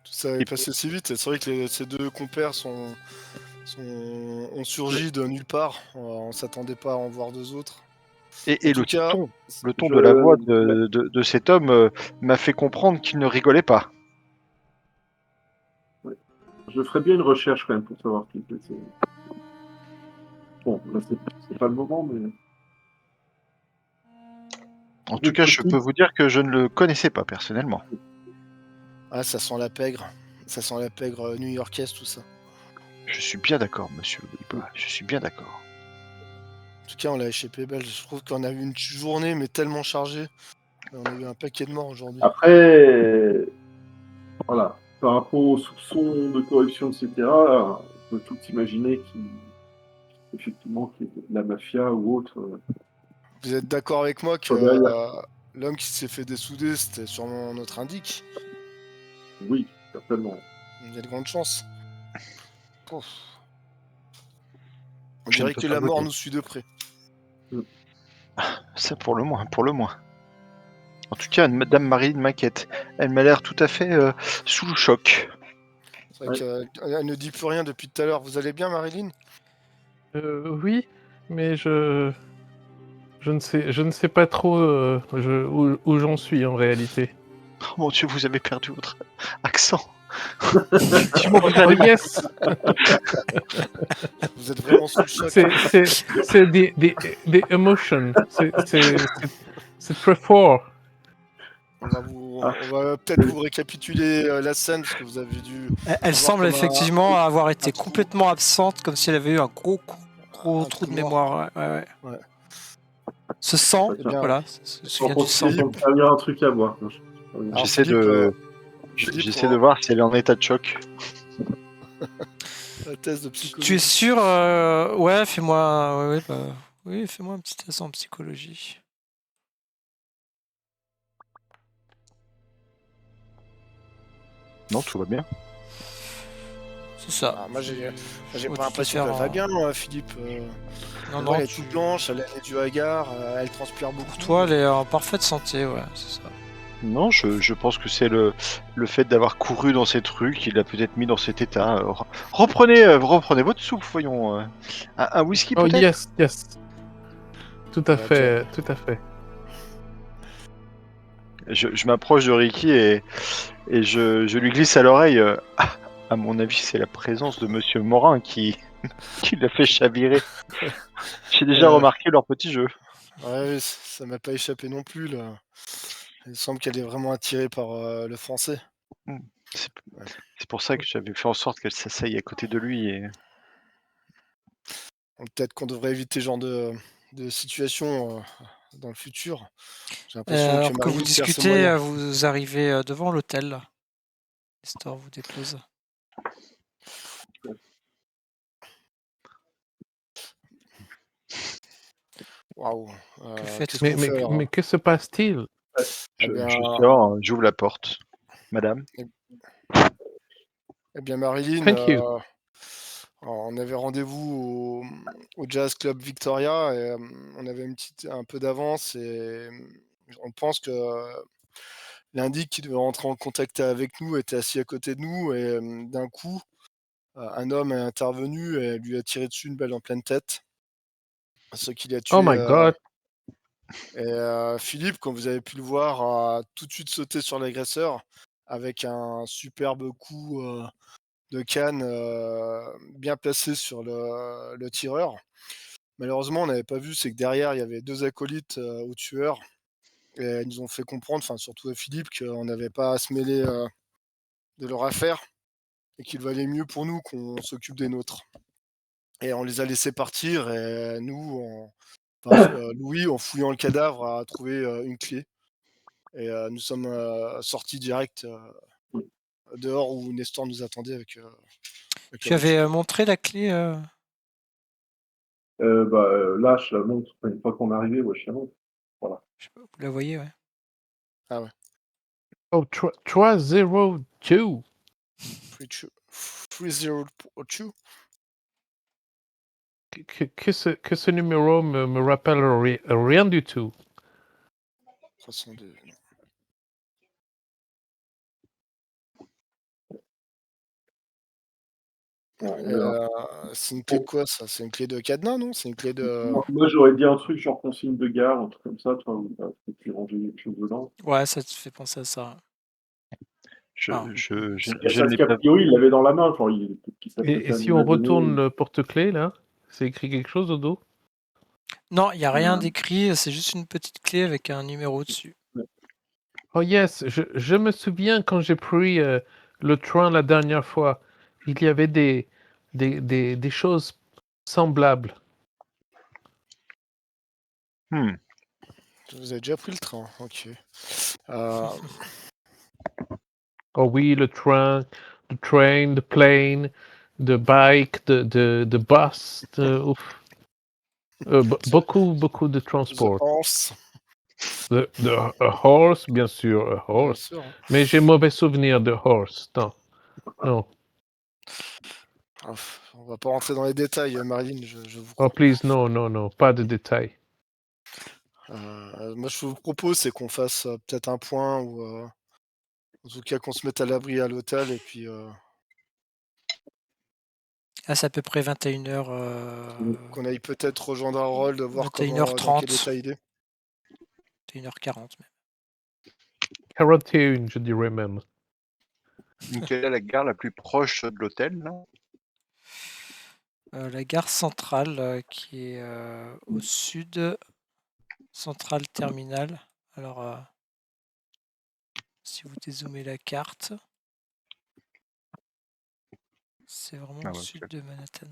Tout ça est Et- passé si vite. C'est vrai que ces 2 compères ont surgi de nulle part. On s'attendait pas à en voir 2 autres. En Et tout cas, le ton de la voix de cet homme m'a fait comprendre qu'il ne rigolait pas. je ferais bien une recherche quand même pour savoir qui c'est. Bon, là, c'est pas le moment, mais... En tout cas, je peux vous dire que je ne le connaissais pas personnellement. ah, ça sent la pègre. Ça sent la pègre new-yorkaise, tout ça. Je suis bien d'accord, monsieur Bilbois. Je suis bien d'accord. En tout cas, on l'a échappé belle. Je trouve qu'on a eu une journée, mais tellement chargée. On a eu un paquet de morts aujourd'hui. Après, voilà, par rapport aux soupçons de corruption, etc., on peut tout imaginer effectivement qu'il y ait de la mafia ou autre. Vous êtes d'accord avec moi que Soit derrière. l'homme qui s'est fait dessouder, c'était sûrement notre indique? Oui, certainement. Il y a de grandes chances. Pouf. On Je ne dirait peux que pas la vous mort dire. nous suit de près. Ça, pour le moins, pour le moins. En tout cas, Madame Marilyn m'inquiète. Elle m'a l'air tout à fait sous le choc. C'est vrai qu'elle ne dit plus rien depuis tout à l'heure. Vous allez bien, Marilyn? Oui, mais je ne sais pas trop où j'en suis en réalité. Oh mon Dieu, vous avez perdu votre accent. Effectivement, vous Oh allez mal. yes, Vous êtes vraiment sous le choc. c'est des emotions. C'est très fort. On va peut-être vous récapituler la scène parce que vous avez dû. Elle voir semble comme effectivement avoir été trou. complètement absente, comme si elle avait eu un gros Un trou de trou noir. mémoire. Ouais. Ouais. Ce sang, Eh bien, voilà, ce vient du sang. Il y a un truc à voir. Alors, J'essaie Philippe, de voir si elle est en état de choc. la thèse de psychologie. Tu es sûr Ouais, fais-moi. Oui, fais-moi un petit test en psychologie. Non, tout va bien. C'est ça. Ah, moi, j'ai Ouais, pas tu peux l'impression faire qu'elle va un- bien, Philippe. Non, elle non, est toute blanche, elle a les yeux hagards, elle transpire beaucoup. pour toi, elle est en parfaite santé, ouais, c'est ça. Non, je pense que c'est le fait d'avoir couru dans ces trucs qui l'a peut-être mis dans cet état. Reprenez votre souffle, voyons. Un whisky Oh peut-être? yes. Tout à Ok. fait, tout à fait. Je m'approche de Ricky et je lui glisse à l'oreille. À mon avis, c'est la présence de Monsieur Morin qui l'a fait chavirer. J'ai déjà remarqué leur petit jeu. Ouais, ça m'a pas échappé non plus, là. Il semble qu'elle est vraiment attirée par le français. Hmm. C'est Ouais. c'est pour ça que j'avais fait en sorte qu'elle s'asseye à côté de lui. Et... Donc, peut-être qu'on devrait éviter ce genre de situation dans le futur. J'ai l'impression que Alors que vous Marilyn perd ses discutez, moyens. vous arrivez devant l'hôtel. Nestor vous dépose. Waouh. Que Qu'est-ce faites-vous? qu'on fait alors? Mais que se passe-t-il? Eh bien, Je sors, j'ouvre la porte. Madame? Marilyn, Thank you. on avait rendez-vous au Jazz Club Victoria et on avait un peu d'avance et on pense que l'indique qui devait rentrer en contact avec nous était assis à côté de nous et d'un coup, un homme est intervenu et lui a tiré dessus une balle en pleine tête, ce qui l'a Oh tué. my god. Et Philippe, comme vous avez pu le voir, a tout de suite sauté sur l'agresseur avec un superbe coup de canne bien placé sur le tireur. Malheureusement, on n'avait pas vu, c'est que derrière, il y avait 2 acolytes au tueur et ils nous ont fait comprendre, enfin surtout à Philippe, qu'on n'avait pas à se mêler de leur affaire et qu'il valait mieux pour nous qu'on s'occupe des nôtres. Et on les a laissés partir et nous, Louis, en fouillant le cadavre, a trouvé une clé et nous sommes sortis direct dehors où Nestor nous attendait avec la Tu avais voiture. montré la clé Là, je la montre. Une fois qu'on est arrivé, ouais, je la montre. Voilà. je sais pas, vous la voyez, ouais. Ah ouais. Oh, 302. 302. Que ce numéro me rappelle rien du tout. 302. Non. C'est une clé de quoi ça? C'est une clé de cadenas, non? C'est une clé de. Moi, j'aurais dit un truc genre consigne de gare, un truc comme ça, toi, où tu peux ranger quelque chose dedans. Ouais, ça te fait penser à ça. Ah. Je Parce n'ai qu'a pas. priori, il l'avait dans la main, genre, peut-être qu'il Et s'apprêtait à si nous on la donner. retourne le porte-clés là, c'est écrit quelque chose au dos? Non, il n'y a rien d'écrit, c'est juste une petite clé avec un numéro dessus. Oh yes, je me souviens quand j'ai pris le train la dernière fois, il y avait des choses semblables. Vous avez déjà pris le train, ok. Euh, Oh oui, le train, the train, the plane, the bike, the bus, ouf. Beaucoup de The transport. Horse, A horse, bien sûr, a bien horse. sûr. Hein. Mais j'ai mauvais souvenir de horse. Non. On va pas rentrer dans les détails, Marilyn, je vous Oh crois. please, non, pas de détails. Moi, je vous propose, c'est qu'on fasse peut-être un point ou en tout cas qu'on se mette à l'abri à l'hôtel et puis. Ah, c'est à peu près 21h. Qu'on aille peut-être rejoindre Harold, voir comment, dans quel 21h30. état il est. 21h40 même. 41, je dirais même. Quelle est la gare la plus proche de l'hôtel là? La gare centrale qui est au sud, centrale terminale. Alors, si vous dézoomez la carte, c'est vraiment au sud de Manhattan.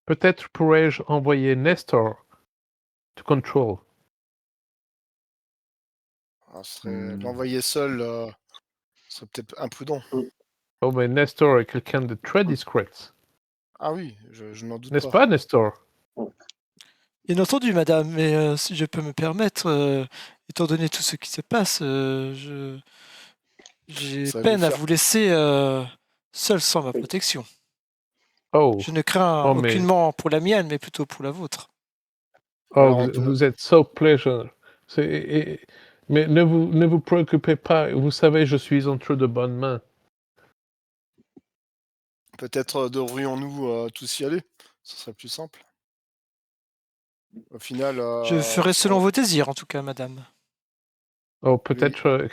Peut-être pourrais-je envoyer Nestor to control. L'envoyer seul serait peut-être imprudent. Oh, mais Nestor est quelqu'un de très discret. Ah oui, je n'en doute N'est-ce pas. pas, Nestor? Bien entendu, madame, mais si je peux me permettre, étant donné tout ce qui se passe, j'ai Ça va lui peine à faire. vous laisser seul sans ma protection. Oh, Je ne crains Oh, mais- aucunement pour la mienne, mais plutôt pour la vôtre. Alors, vous êtes so pleasure. Mais ne vous préoccupez pas. Vous savez, je suis entre de bonnes mains. peut-être devrions-nous tous y aller. Ce serait plus simple. Au final, Je ferai selon vos désirs, en tout cas, madame. Oh, peut-être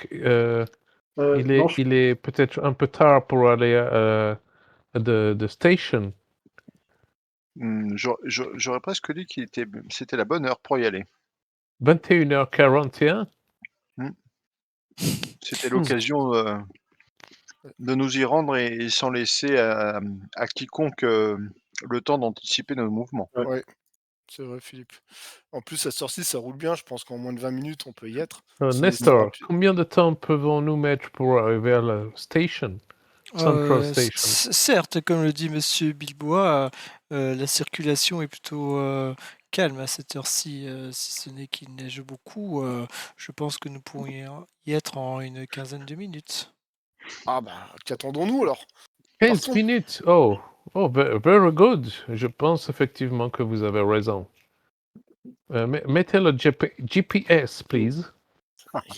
Non, il est peut-être un peu tard pour aller à the station. J'aurais presque dit c'était la bonne heure pour y aller. 21h41. C'était l'occasion de nous y rendre et sans laisser à quiconque le temps d'anticiper nos mouvements. Ouais, c'est vrai, Philippe. En plus, cette sortie, ça roule bien. Je pense qu'en moins de 20 minutes, on peut y être. C'est Nestor, rapide. combien de temps pouvons-nous mettre pour arriver à la station? Central Station. Certes, comme le dit Monsieur Bilbois, la circulation est plutôt calme à cette heure-ci, si ce n'est qu'il neige beaucoup. Je pense que nous pourrions y être en une quinzaine de minutes. Ah bah, qu'attendons-nous alors? 15 Partons. minutes. Oh, very good. Je pense effectivement que vous avez raison. Mettez le GPS, please.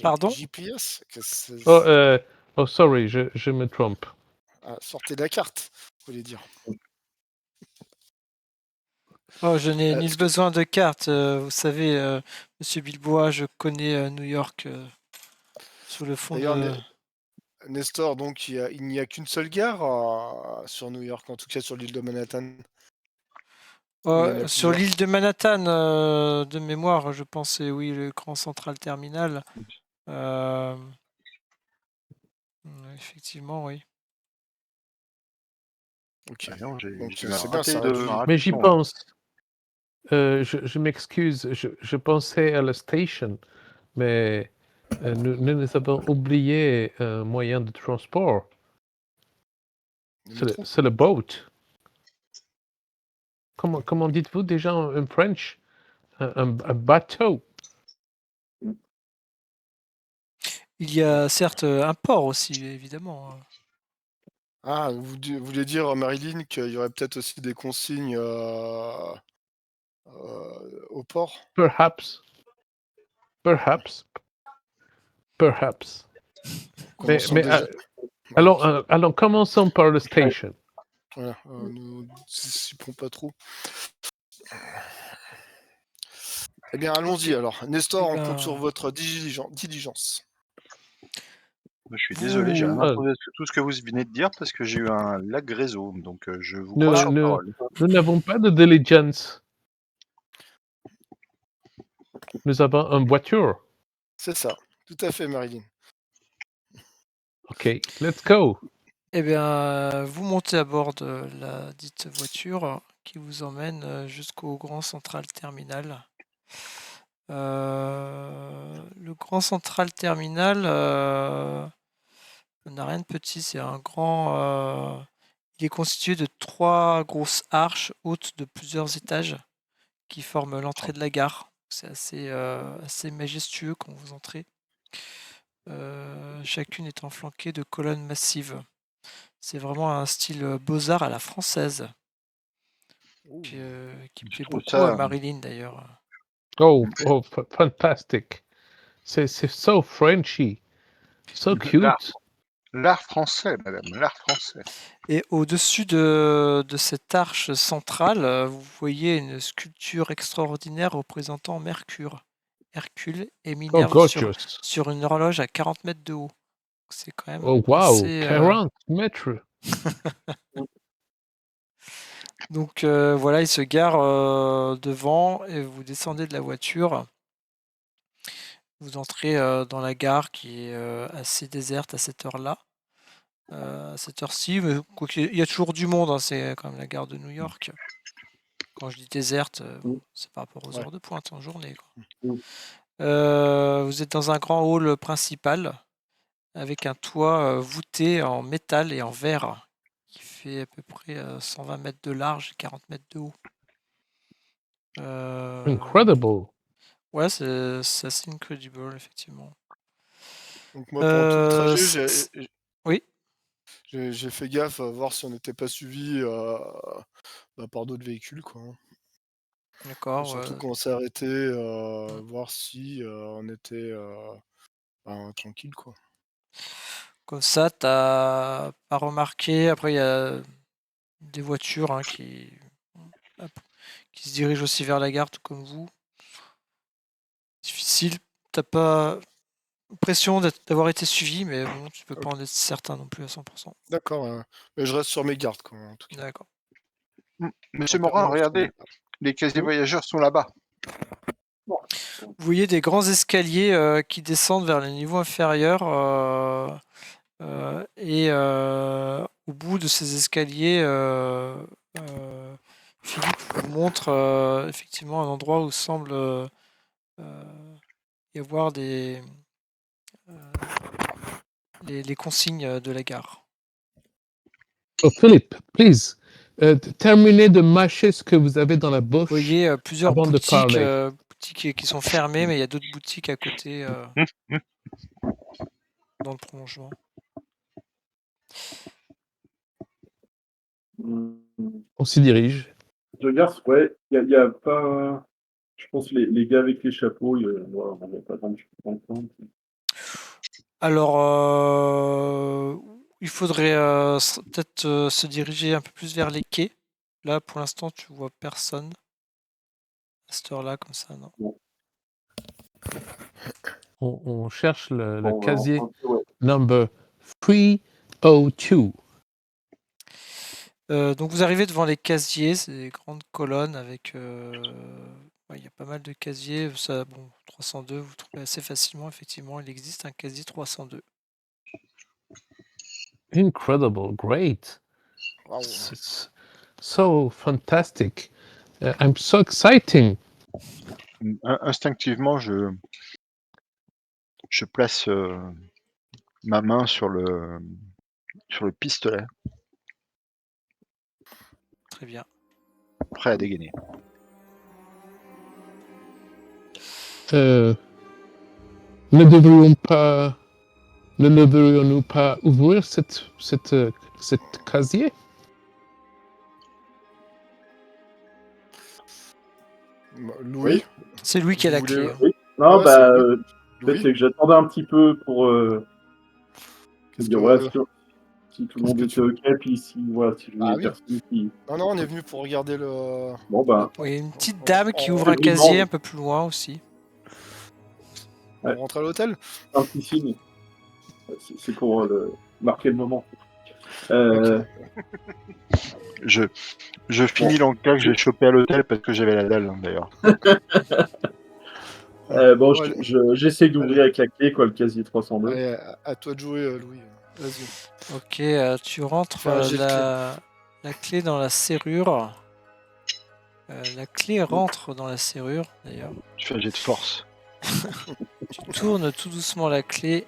Pardon? GPS? Oh, sorry, je me trompe. Ah, sortez la carte, vous voulez dire. Oh, je n'ai nul Est-ce que- besoin de carte. Vous savez, Monsieur Bilbois, je connais New York sur le fond D'ailleurs, de... Nestor, donc il n'y a qu'une seule gare sur New York, en tout cas sur l'île de Manhattan. Oh, il y en a sur plusieurs. l'île de Manhattan, de mémoire, je pensais, oui, le Grand Central Terminal. Effectivement, oui. Ok. Ah non, Donc, j'ai c'est bien, raté ça de- réduit. raté Mais j'y de- pense. Je m'excuse, je pensais à la station, mais nous avons oublié un moyen de transport. Le métro. C'est le boat. Comment dites-vous déjà en French? Un bateau. Il y a certes un port aussi, évidemment. Ah, vous voulez dire, Marilyn, qu'il y aurait peut-être aussi des consignes au port? Perhaps. Commençons Mais déjà. allons, commençons par la station. Voilà, nous dissipons pas trop. Eh bien, allons-y alors. Nestor, Eh on compte ben, sur votre diligence. Je suis désolé, j'ai rien Vous- entendu de tout ce que vous venez de dire parce que j'ai eu un lag réseau, donc je vous Nous crois sur parole. n'avons pas de diligence. Nous avons une voiture. C'est ça, tout à fait, Marilyn. OK, let's go. Eh bien, vous montez à bord de la dite voiture qui vous emmène jusqu'au Grand Central Terminal. Le Grand Central Terminal n'a rien de petit, c'est un grand... il est constitué de 3 grosses arches hautes de plusieurs étages qui forment l'entrée de la gare. C'est assez majestueux quand vous entrez. Chacune étant flanquée de colonnes massives. C'est vraiment un style beaux-arts à la française, qui plaît trouve beaucoup ça- à Marilyn d'ailleurs. Oh, fantastic. C'est so Frenchy. So cute. L'art français, madame, l'art français. Et au-dessus de cette arche centrale, vous voyez une sculpture extraordinaire représentant Mercure, Hercule et Oh, Minerve gorgeous. sur une horloge à 40 mètres de haut. C'est quand même Oh, wow. assez, 40 mètres. Donc voilà, il se gare devant et vous descendez de la voiture. Vous entrez dans la gare qui est assez déserte à cette heure-là. À cette heure-ci, mais il y a toujours du monde, hein, c'est quand même la gare de New York. Quand je dis déserte, c'est par rapport aux heures de pointe en journée, quoi. Vous êtes dans un grand hall principal avec un toit voûté en métal et en verre qui fait à peu près 120 mètres de large et 40 mètres de haut. Incredible. Ouais, c'est assez incredible, effectivement. Donc moi, pendant tout le trajet, Oui. J'ai fait gaffe à voir si on n'était pas suivi par d'autres véhicules, quoi. Et D'accord. surtout quand on s'est arrêté, voir si on était tranquille, quoi. Comme ça, t'as pas remarqué. Après, il y a des voitures hein, qui se dirigent aussi vers la gare, tout comme vous. Difficile. T'as pas l'impression d'avoir été suivi, mais bon, tu peux pas Ok. en être certain non plus à 100%. D'accord, mais je reste sur mes gardes, quoi, en tout cas. D'accord. Monsieur En Morin, permanence sur mes regardez, gardes. les casiers Oui. voyageurs sont là-bas. Vous voyez des grands escaliers qui descendent vers les niveaux inférieurs et au bout de ces escaliers, Philippe vous montre effectivement un endroit où semble y avoir les consignes de la gare. Oh, Philippe, please, terminez de mâcher ce que vous avez dans la Vous bouche voyez plusieurs avant de parler. boutiques qui sont fermées, mais il y a d'autres boutiques à côté dans le prolongement. On s'y dirige. Je regarde, ouais, il y a pas. Je pense que les gars avec les chapeaux, on n'a pas tant de compte. Alors, il faudrait peut-être se diriger un peu plus vers les quais. Là, pour l'instant, tu vois personne à cette heure-là, comme ça, non. Bon, On cherche le bon, casier ouais. number 302. Donc, vous arrivez devant les casiers, c'est des grandes colonnes avec. Il y a pas mal de casiers. Ça, bon, 302, vous trouvez assez facilement, effectivement, il existe un casier 302. Incredible, great. Waouh. It's so fantastic. I'm so exciting. Instinctivement, je place ma main sur le pistolet, Très bien. prêt à dégainer. Ne devrions-nous pas ouvrir cette casier? Louis, C'est lui qui a Vous la voulez- clé. Hein. Oui. Non, Ouais, bah, c'est peut-être Louis, c'est que j'attendais un petit peu pour qu'est-ce dire, que... voilà, si tout le qu'est-ce monde que était tu- OK, puis si, voilà, si je Ah voyais oui. personne qui. Non, on est venu pour regarder le... Bon, bah, Oui, il y a une petite dame qui ouvre on- un casier un peu plus loin aussi. On rentre à l'hôtel. un petit signe. C'est pour marquer le moment. Ok. Je finis l'encas que j'ai chopé à l'hôtel parce que j'avais la dalle, hein, d'ailleurs. Bon, Bon, allez. j'essaie d'ouvrir avec la clé, quoi, le casier 302. Allez, à toi de jouer, Louis. Vas-y. Ok, tu rentres Fais un jet de la clé dans la serrure. La clé rentre dans la serrure, d'ailleurs. Je fais un jet de force. Tu tournes tout doucement la clé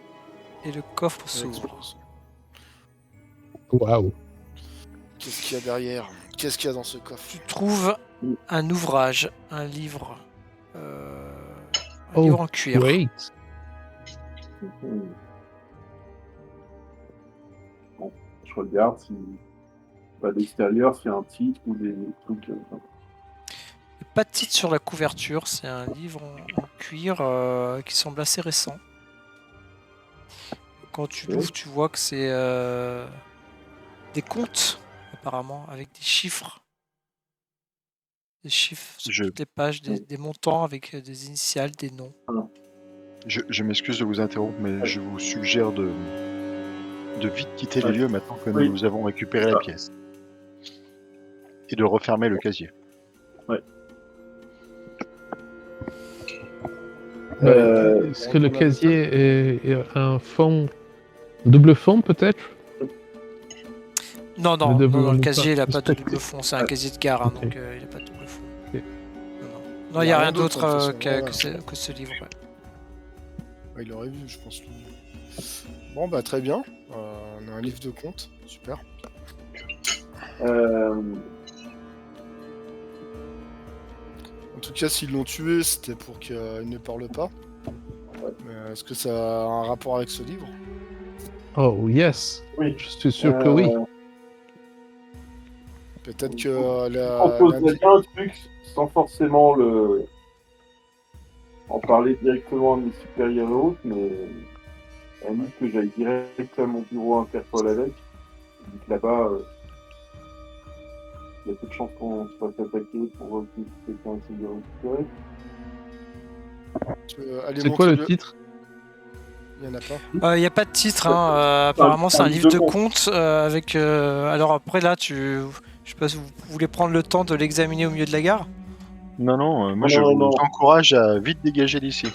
et le coffre Ça s'ouvre. explose. Waouh. Qu'est-ce qu'il y a derrière? Qu'est-ce qu'il y a dans ce coffre? Tu trouves un ouvrage, un livre. Un Oh, livre en cuir. great. Bon, je regarde si, à l'extérieur, s'il y a un titre ou des trucs. Il n'y a pas de titre sur la couverture, c'est un livre en cuir qui semble assez récent. Quand tu l'ouvres, tu vois que c'est des comptes, apparemment, avec des chiffres. Des chiffres sur toutes les pages, des montants avec des initiales, des noms. Je m'excuse de vous interrompre, mais je vous suggère de vite quitter les lieux maintenant que nous avons récupéré la pièce. Et de refermer le casier. Ouais. Est-ce que le casier est un fond, double fond peut-être? Non, le casier, il n'a pas de inspecter. double fond. C'est un casier de gare, hein, Ok. donc il n'a pas de double fond. Ok. Non, il n'y a rien d'autre, d'autre de toute façon, que ce livre. Ouais. Ouais, il aurait vu, je pense. Louis. Bon, bah très bien. On a un livre de comptes. Super. En tout cas, s'ils l'ont tué, c'était pour qu'il ne parle pas. Est-ce que ça a un rapport avec ce livre? Oh, yes. Oui. Je suis sûr que oui. Peut-être que On poserait bien un truc sans forcément en parler directement à mes supérieurs et autres, mais elle dit que j'aille direct à mon bureau Interpol avec. Elle dit que là-bas, il y a peu de chances qu'on se fasse attaquer pour que quelqu'un essaie de récupérer. C'est quoi le titre? Il n'y en a pas. Il n'y a pas de titre, hein. Apparemment c'est un livre de contes avec... Alors après là, je sais pas si vous voulez prendre le temps de l'examiner au milieu de la gare. Non, moi Non, je non, vous non. encourage à vite dégager d'ici.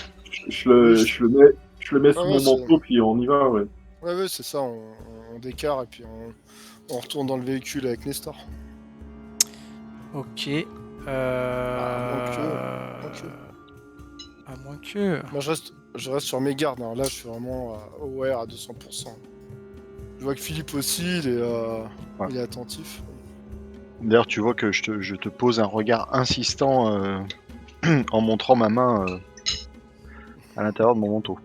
Je le mets sous mon manteau, puis on y va, ouais. Ouais, c'est ça, on décarre et puis on retourne dans le véhicule avec Nestor. Ok. À moins que... Moi je reste sur mes gardes, alors là je suis vraiment aware à 200%. Je vois que Philippe aussi, il est attentif. D'ailleurs, tu vois que je te pose un regard insistant en montrant ma main à l'intérieur de mon manteau.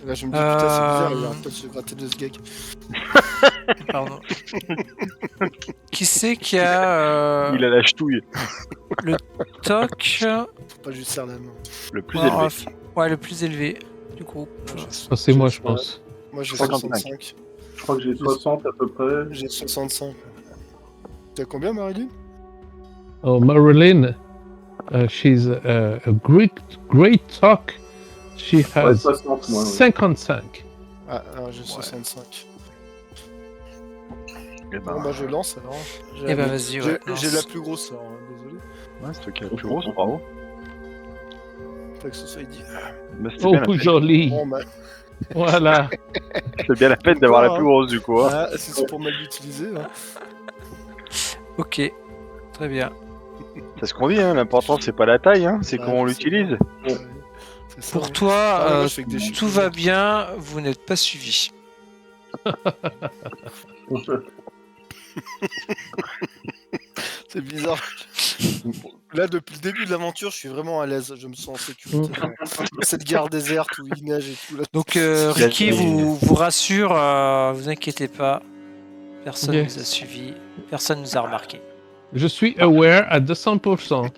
Et là je me dis putain c'est bizarre, il arrête pas de se gratter de ce gag. Pardon. Qui c'est qui a... Il a la ch'touille. Le toc... Faut pas juste serrer la main. Le plus élevé. Ouais, le plus élevé du groupe. C'est moi, je pense. Moi j'ai 55. 65. Je crois que j'ai 60 à peu près. J'ai 65. T'as combien, Marilyn? Oh, Marilyn, she's a great talk. She has 60, moi, ouais. 55. Ah, alors j'ai 65. Eh Bon bah je lance alors. Eh ben vas-y, ouais. J'ai la plus grosse, alors désolé. Ouais, c'est toi qui as la plus grosse, bravo. Pas que ce soit dit. Bah, c'était bien la Oh, peine. joli. Bon bah. Voilà. C'est bien la peine d'avoir la plus grosse du coup. Hein. Ah, c'est pour mal l'utiliser. Hein. Ok, très bien. C'est ce qu'on dit, hein. L'important c'est pas la taille, hein. C'est comment on l'utilise. Ouais, c'est ça, Pour hein. toi, Ah, moi, je fais que des chiffres. tout va bien, vous n'êtes pas suivi. C'est bizarre. Là, depuis le début de l'aventure, je suis vraiment à l'aise. Je me sens en sécurité. Dans cette gare déserte où il neige et tout. Là. Donc Ricky vous rassure, vous inquiétez pas. Personne Yes. nous a suivis, personne nous a remarqué. Je suis aware à 200%.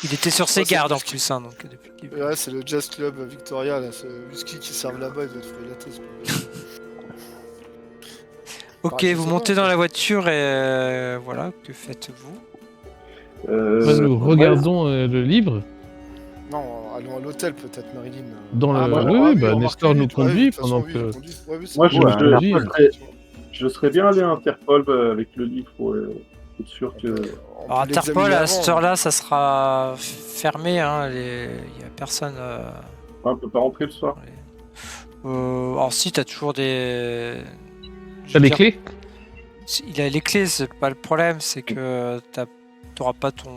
Il était sur ses gardes en plus, hein, donc depuis le début. Ouais, c'est le Jazz Club Victoria, là, ce whisky qui servent là-bas, il doit être frélaté. Ok, Ah, vous c'est montez ça, dans la voiture et voilà, que faites-vous? Nous regardons le livre. Non, allons à l'hôtel peut-être, Marilyn. Dans le... bah, oui, bah, Nestor nous conduit pendant oui, que... Moi, Ouais, je serais bien allé à Interpol avec le livre pour être sûr que... Alors Interpol, à cette heure-là, ça sera fermé, hein, il y a personne... on peut pas rentrer le soir. alors si, t'as toujours des... T'as les clés? Il a les clés, c'est pas le problème, c'est que t'auras pas ton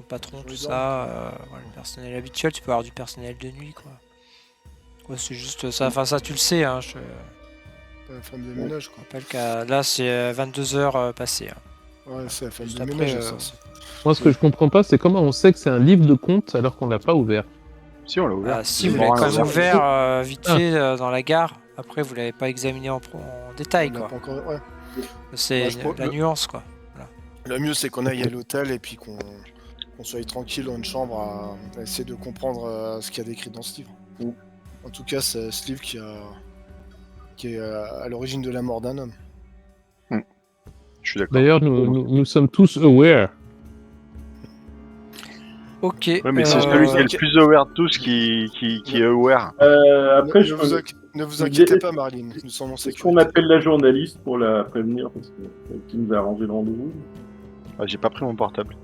patron, tout ça, voilà, le personnel habituel, tu peux avoir du personnel de nuit, quoi. Ouais, c'est juste ça, enfin ça tu le sais, hein, je Pas la femme de ménage, quoi. rappelle qu'à là c'est 22h passées. Hein. Ouais, c'est la femme Juste de après, ménage, ça aussi. Moi, ce que je comprends pas, c'est comment on sait que c'est un livre de contes alors qu'on l'a pas ouvert. Si, on l'a ouvert. Ah, si, Le vous l'avez moral quand même ouvert. ouvert vite fait dans la gare, après vous l'avez pas examiné en détail, On l'a quoi. pas encore... ouais. C'est Bah, je crois- la nuance, quoi. Le mieux, c'est qu'on aille à l'hôtel et puis qu'on soit tranquille dans une chambre à essayer de comprendre ce qu'il y a décrit dans ce livre. Mm. En tout cas, c'est ce livre qui est à l'origine de la mort d'un homme. Je suis d'accord. D'ailleurs, nous sommes tous aware. Ok. Ouais, mais c'est celui qui est le plus aware de tous qui est aware. Après, Ne vous inquiétez pas, Marilyn. Nous sommes en c'est ce sécurité. qu'on appelle la journaliste pour la prévenir, parce que qui nous a arrangé le rendez-vous. Ah, j'ai pas pris mon portable.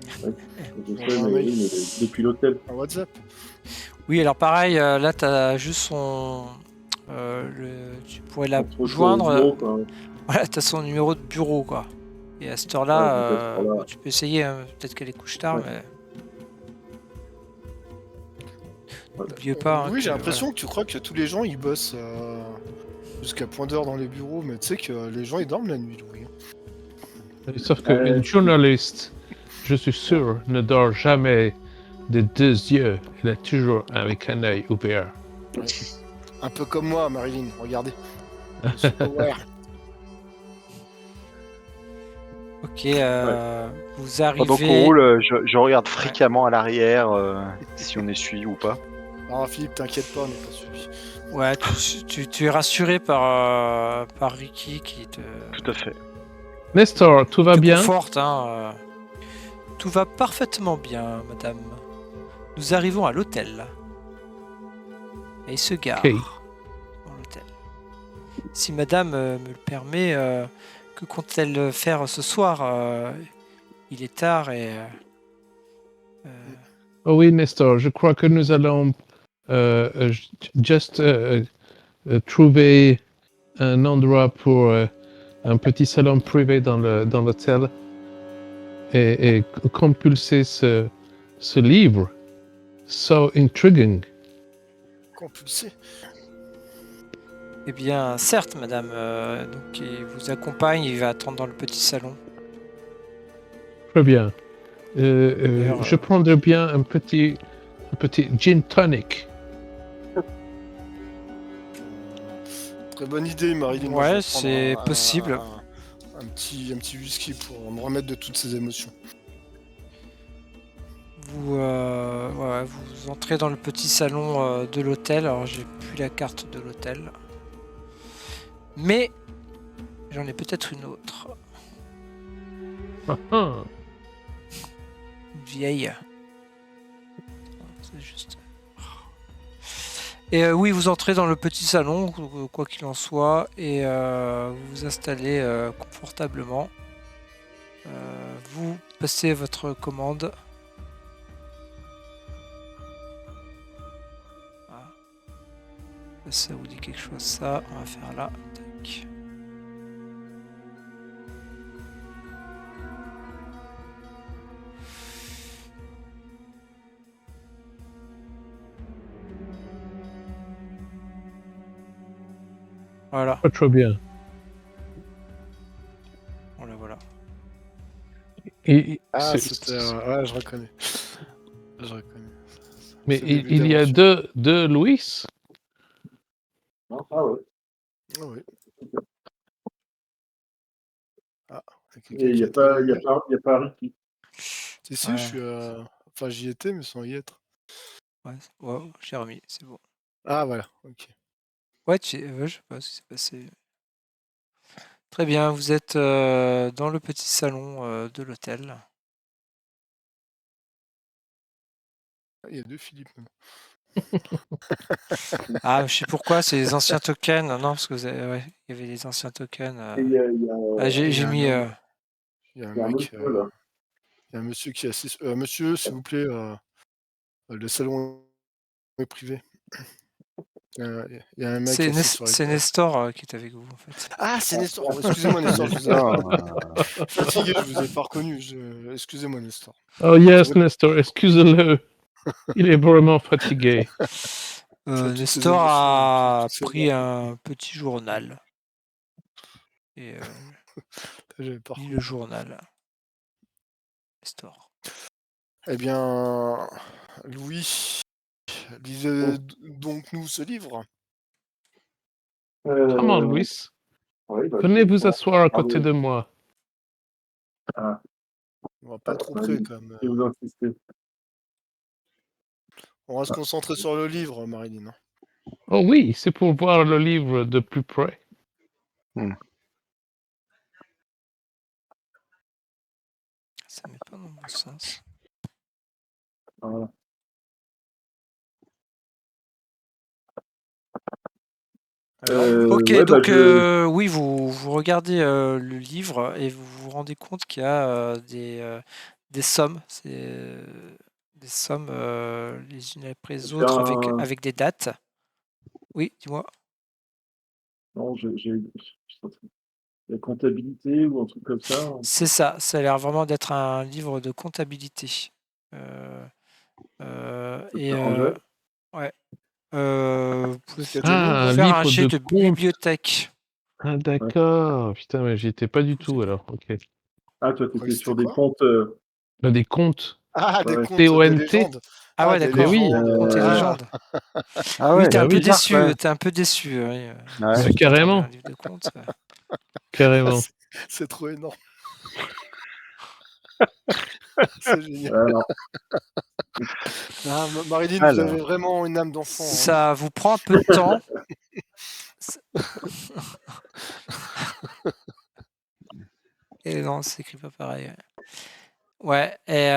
Je sais, mais depuis l'hôtel. Un WhatsApp. Oui, alors pareil, là t'as juste son... tu pourrais la joindre... Voilà, t'as son numéro de bureau, quoi. Et à cette heure-là, Ouais, tu peux essayer, hein, peut-être qu'elle est couche tard, Ouais. mais... N'oubliez pas... hein, Oui, j'ai que, l'impression que tu crois que tous les gens, ils bossent jusqu'à point d'heure dans les bureaux, mais tu sais que les gens, ils dorment la nuit, Louis. Sauf qu'une journaliste, je suis sûr, ne dort jamais de deux yeux. Elle est toujours avec un œil ouvert. Un peu comme moi, Marilyn, regardez. Je suis power. Ok, vous Pendant qu'on arrivez. roule, je regarde fréquemment à l'arrière si on est suivi ou pas. Alors Philippe, t'inquiète pas, on n'est pas suivi. Ouais, tu es rassuré par Ricky qui Tout à fait. Nestor, tout va te bien? conforte. Hein, tout va parfaitement bien, madame. Nous arrivons à l'hôtel. Et il se gare Ok. dans l'hôtel. Si madame me le permet, que compte-t-elle faire ce soir? Il est tard et... Oh oui, Nestor, je crois que nous allons juste trouver un endroit pour un petit salon privé dans l'hôtel et compulser ce livre. So intriguing. Compulsé. Eh bien, certes, madame. Donc, il vous accompagne, il va attendre dans le petit salon. Très bien. D'ailleurs, Je prendrais bien un petit gin tonic. Très bonne idée, Marilyn. Moi, Ouais, je vais prendre c'est possible. Un petit whisky pour me remettre de toutes ces émotions. Vous entrez dans le petit salon de l'hôtel. Alors, j'ai plus la carte de l'hôtel. Mais j'en ai peut-être une autre. Ah. Une vieille. C'est juste... Et oui, vous entrez dans le petit salon, quoi qu'il en soit, et vous vous installez confortablement. Vous passez votre commande. Voilà. Ça vous dit quelque chose, ça. On va faire là. Tac. Voilà. Pas trop bien. Voilà. Et, Ah, c'est- c'était... ouais, je reconnais. mais C'est le début il y a d'aventure. deux Louis. Non, ah ouais. Ah oui. Ah, Et il n'y a, pas Ricky. Si, Ouais. je suis... Enfin, j'y étais, mais sans y être. Ouais, j'ai remis, c'est bon. Ah, voilà, ok. Ouais, je sais pas ce qui s'est passé. Très bien, vous êtes dans le petit salon de l'hôtel. Il y a deux Philippe. Ah, je sais pourquoi, c'est les anciens tokens. Non, parce que ouais, il y avait les anciens tokens. Et il y a, J'ai mis. Il y a un il y a un mec... monsieur, là. Il y a un monsieur qui assiste... monsieur, s'il vous plaît, le salon est privé. Il y a un mec C'est assis sur la terrasse. Nestor qui est avec vous, en fait. Ah, c'est Nestor. Oh, excusez-moi, Nestor, je vous ai fatigué, je vous ai pas reconnu. Excusez-moi, Nestor. Oh yes, Nestor, excusez-le. Il est vraiment fatigué. Toutes ces Nestor émotions, a toutes ces pris larmes. un petit journal. Et J'avais pas lit reconnu. le journal. Nestor. Eh bien, Louis, lisez donc nous ce livre. Come on, Louis. Ouais, bah, Venez vous bon. asseoir à Ah côté oui. de moi. Ah, On va pas trop bah, près, quand même. si vous insistez. On va se concentrer sur le livre, Marilyn. Oh oui, c'est pour voir le livre de plus près. Ça met pas dans le bon sens. Voilà. Ok, ouais, donc bah, oui, vous regardez le livre et vous vous rendez compte qu'il y a des sommes. C'est des sommes les unes après les J'ai autres un- avec des dates. Oui, dis-moi. Non, la comptabilité ou un truc comme ça. C'est ça a l'air vraiment d'être un livre de comptabilité. Et t'arrangerait. ouais. Vous pouvez Parce qu'il y a des nombres. Ah, un faire un livre jet de de compte. bibliothèque. Ah d'accord. Putain, mais j'y étais pas du tout alors. Ok. Ah, toi, crois t'étais que sur c'était des quoi comptes. Là, des comptes. Ah, des Ouais. contes, des TONT. légendes. Ah ouais, des d'accord. oui. légendes. Contes et Ah. légendes. Ah Oui, ouais, t'es bah un peu oui. bizarre, déçu. ouais. T'es un peu déçu. Oui. Ouais. Ceux qui Carrément. attendaient un livre de contes. Carrément. C'est trop énorme. C'est génial. Ah, non. Ah, Marilyn, vous Alors. avez vraiment une âme d'enfant. Hein. Ça vous prend un peu de temps. Ça- Et non, c'est écrit pas pareil. Ouais, et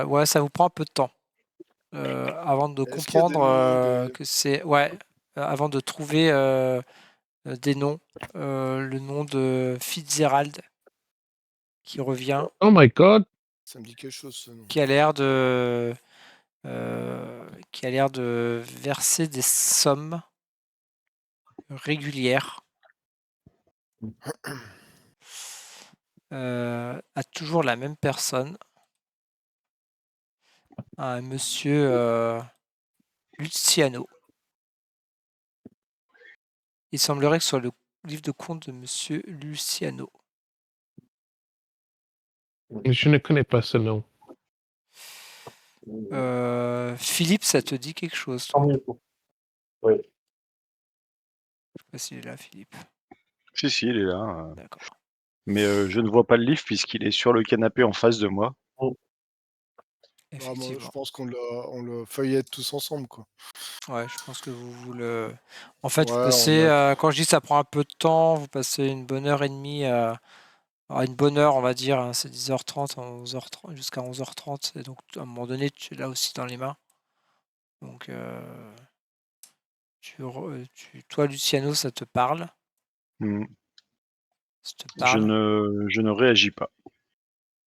ouais, ça vous prend un peu de temps avant de Est-ce qu'il y a des comprendre noms que c'est. Ouais, avant de trouver des noms. Le nom de Fitzgerald qui revient, Oh my god. Ça me dit quelque chose, ce nom. qui a l'air de. Qui a l'air de verser des sommes régulières à toujours la même personne, à un monsieur Luciano. Il semblerait que ce soit le livre de compte de monsieur Luciano. Je ne connais pas ce nom. Philippe, ça te dit quelque chose, Tant toi? mieux pour- Ouais. Je sais pas s'il est là, Philippe. Si, il est là. D'accord. Mais je ne vois pas le livre puisqu'il est sur le canapé en face de moi. Moi, je Effectivement. pense qu'on le feuillette tous ensemble, quoi. Ouais, je pense que vous le. En fait, vous Ouais, passez, quand je dis ça prend un peu de temps, vous passez une bonne heure et demie une bonne heure, on va dire, hein, c'est 10h30, 11h30, jusqu'à 11h30. Et donc, à un moment donné, tu l'as aussi dans les mains. Donc, toi, Luciano, ça te parle? Hmm. Ça te Je parle? ne réagis pas.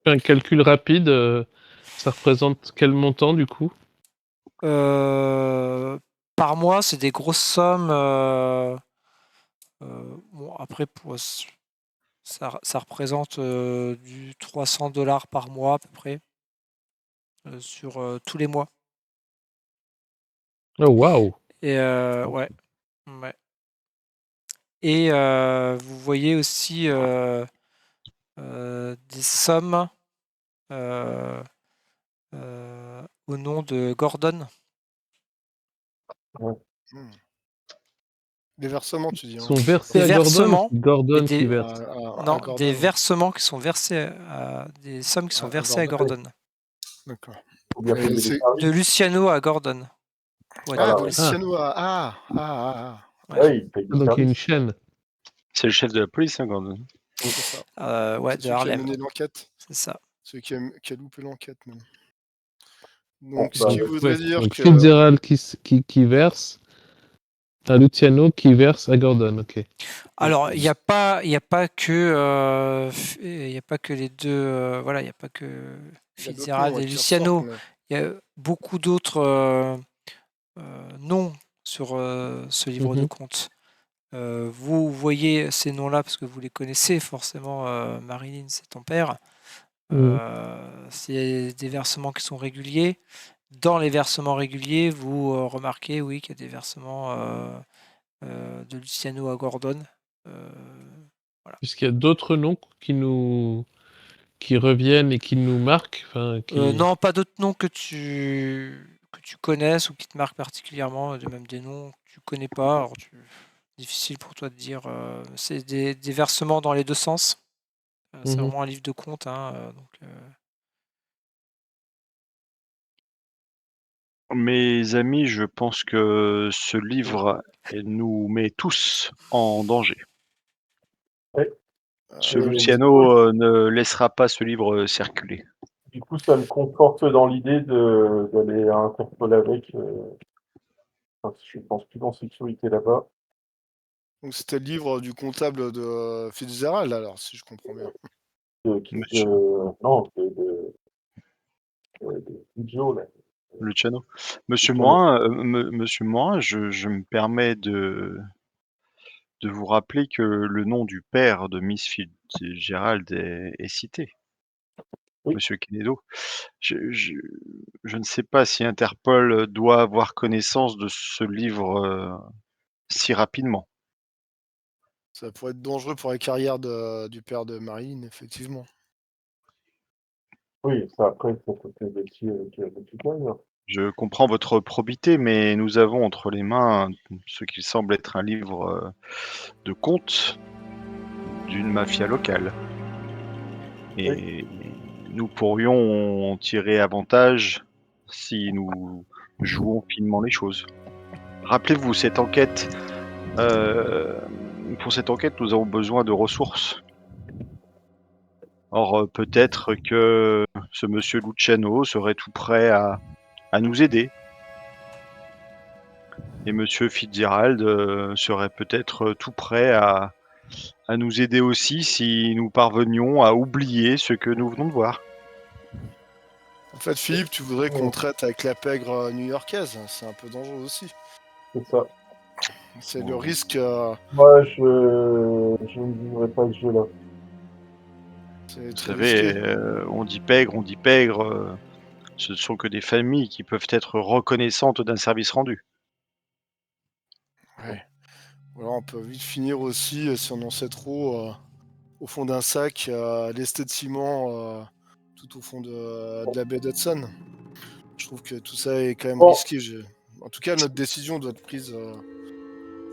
Un calcul rapide, ça représente quel montant du coup? Par mois, c'est des grosses sommes. Bon, après, ça représente du 300 $ par mois à peu près, sur tous les mois. Oh waouh. Et ouais, ouais. Et vous voyez aussi des sommes au nom de Gordon. Hmm. Des versements, tu dis. Ils Hein. sont versés Des à Gordon ou versements, c'est Gordon qui des, verse? À non, des Gordon. versements qui sont versés, des sommes qui sont versées à Gordon. D'accord. Faut bien payer les c'est- services. De Luciano à Gordon, pour être Ah, Voilà, de ouais. précis. Luciano à... Ouais. Ouais, il paye Ah, les donc il y a une services. chaîne. C'est le chef de la police, hein, Gordon. C'est ça. Ouais, C'est de celui qui a Harlem, mené l'enquête. c'est ça. Celui qui a loupé l'enquête, même. Bon, Donc, ce bah, qui voudrait Ouais. dire Donc que... Fitzgerald qui verse à Luciano qui verse à Gordon. Ok. Alors, il n'y a pas que les deux, voilà, il n'y a pas que Il y a d'autres Fitzgerald noms et qui ressortent, Luciano. mais... Il y a beaucoup d'autres noms sur ce livre de Mhm. contes. Vous voyez ces noms-là parce que vous les connaissez forcément. Marilyn, c'est ton père. Mhm. C'est des versements qui sont réguliers. Dans les versements réguliers, vous remarquez, oui, qu'il y a des versements de Luciano à Gordon. Voilà. Puisqu'il y a d'autres noms qui reviennent et qui nous marquent. Enfin, Non, pas d'autres noms que tu connaisses ou qui te marquent particulièrement, de même des noms que tu connais pas. Alors, difficile pour toi de dire. C'est des versements dans les deux sens. C'est Mhm. vraiment un livre de compte, hein, donc, Mes amis, je pense que ce livre nous met tous en danger. ouais. Ce Et Luciano ne laissera pas ce livre circuler. du coup, ça me conforte dans l'idée d'aller à Interpol avec. Enfin, je pense plus en sécurité là-bas. Donc, c'était le livre du comptable de Fitzgerald, alors, si je comprends bien. Monsieur Non, de Joe, là. Luciano. Monsieur Luciano. Morin, je me permets de vous rappeler que le nom du père de Miss Fitzgerald est cité, Oui. Monsieur Quenedo. Je ne sais pas si Interpol doit avoir connaissance de ce livre si rapidement. Ça pourrait être dangereux pour la carrière du père de Marilyn, effectivement. Oui, ça après, il faut côté métier avec le tuteur. Je comprends votre probité, mais nous avons entre les mains ce qui semble être un livre de contes d'une mafia locale. Et nous pourrions en tirer avantage si nous jouons finement les choses. Rappelez-vous, pour cette enquête, nous avons besoin de ressources. Or, peut-être que ce monsieur Luciano serait tout prêt à nous aider. Et monsieur Fitzgerald serait peut-être tout prêt à nous aider aussi si nous parvenions à oublier ce que nous venons de voir. En fait, Philippe, tu voudrais qu'on traite avec la pègre new-yorkaise. C'est un peu dangereux aussi. C'est ça. C'est le risque. Moi, je ne jouerai pas ce jeu-là. C'est Vous très savez, risqué. on dit pègre, ce ne sont que des familles qui peuvent être reconnaissantes d'un service rendu. Ouais. Voilà, on peut vite finir aussi, si on en sait trop, au fond d'un sac, lesté de ciment, tout au fond de la baie d'Hudson. Je trouve que tout ça est quand même Bon. risqué. En tout cas, notre décision doit être prise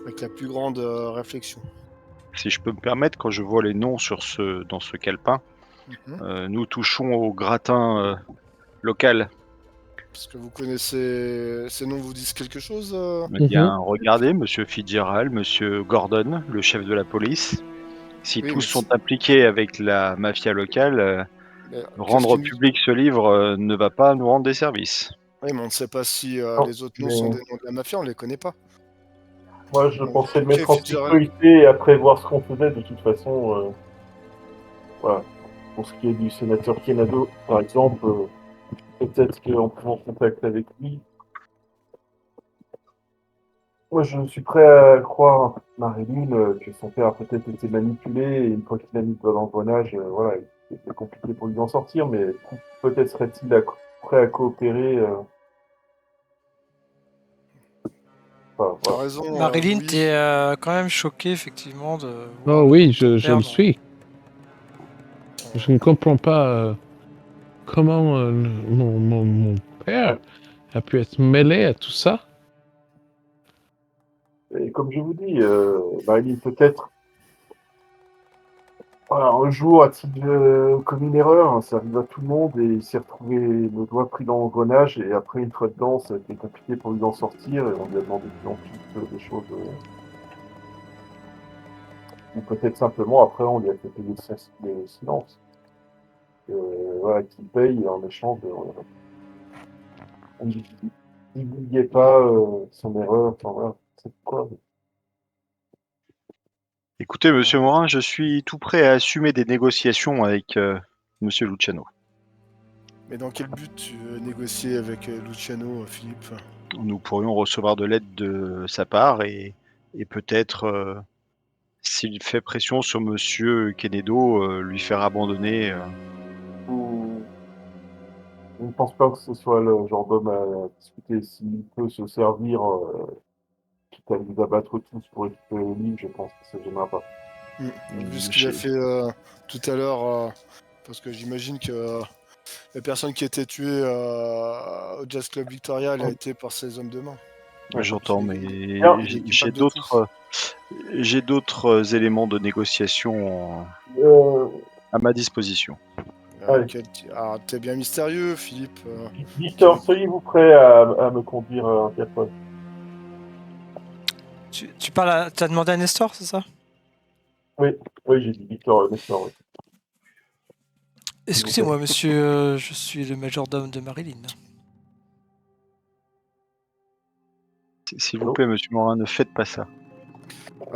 avec la plus grande réflexion. Si je peux me permettre, quand je vois les noms dans ce calepin, nous touchons au gratin local. Parce que vous connaissez ces noms, vous disent quelque chose Il y a regardez, monsieur Fitzgerald, monsieur Gordon, le chef de la police. Si Oui, tous mais sont impliqués avec la mafia locale, mais rendre public ce livre ne va pas nous rendre des services. Oui, mais on ne sait pas si Non, les autres noms mais- sont des noms de la mafia, on les connaît pas. Moi, je Donc, pensais le ok, mettre en Fitzgerald. sécurité et après voir ce qu'on faisait. De toute façon, voilà. Pour ce qui est du sénateur Kenado, par exemple, peut-être qu'en prenant contact avec lui, moi, je suis prêt à croire, Marilyn, que son père a peut-être été manipulé et une fois qu'il a mis dans l'engrenage, voilà, c'était compliqué pour lui en sortir, mais peut-être serait-il prêt à coopérer. Enfin, T'as voilà. raison, Marilyn, Louis. t'es quand même choqué, effectivement, de voir Oh le oui, ton je père le suis. Je ne comprends pas comment mon père a pu être mêlé à tout ça. Et comme je vous dis, Marilyn, peut-être, voilà, un jour a-t-il commis une erreur, hein, ça arrive à tout le monde, et il s'est retrouvé le doigt pris dans l'engrenage, et après, une fois dedans, ça a été compliqué pour lui en sortir, et on lui a demandé de plus en plus des choses. Ou peut-être simplement, après, on lui a fait payer le silence. Voilà, qu'il paye en échange de. On ne divulguait pas son erreur, enfin voilà, c'est quoi. Écoutez, monsieur Morin, je suis tout prêt à assumer des négociations avec monsieur Luciano. Mais dans quel but tu veux négocier avec Luciano, Philippe? Nous pourrions recevoir de l'aide de sa part et peut-être, s'il fait pression sur monsieur Quenedo, lui faire abandonner. Je ne pense pas que ce soit le genre d'homme à discuter. S'il peut se servir, quitte à nous abattre tous pour récupérer le livre, je pense que ça ne gênera pas. Vu ce qu'il a fait tout à l'heure, parce que j'imagine que la personne qui a été tuée au Jazz Club Victoria, elle a été par ses hommes de main. J'entends, Il mais est j'ai capable de tout. d'autres éléments de négociation à ma disposition. Ouais. Ah, t'es bien mystérieux, Philippe. Victor, soyez-vous prêt à me conduire à Interpol? Tu parles t'as demandé à Nestor, c'est ça? Oui, j'ai dit Victor, Nestor, oui. Excusez-moi, monsieur, je suis le majordome de Marilyn. S'il vous plaît, monsieur Morin, ne faites pas ça.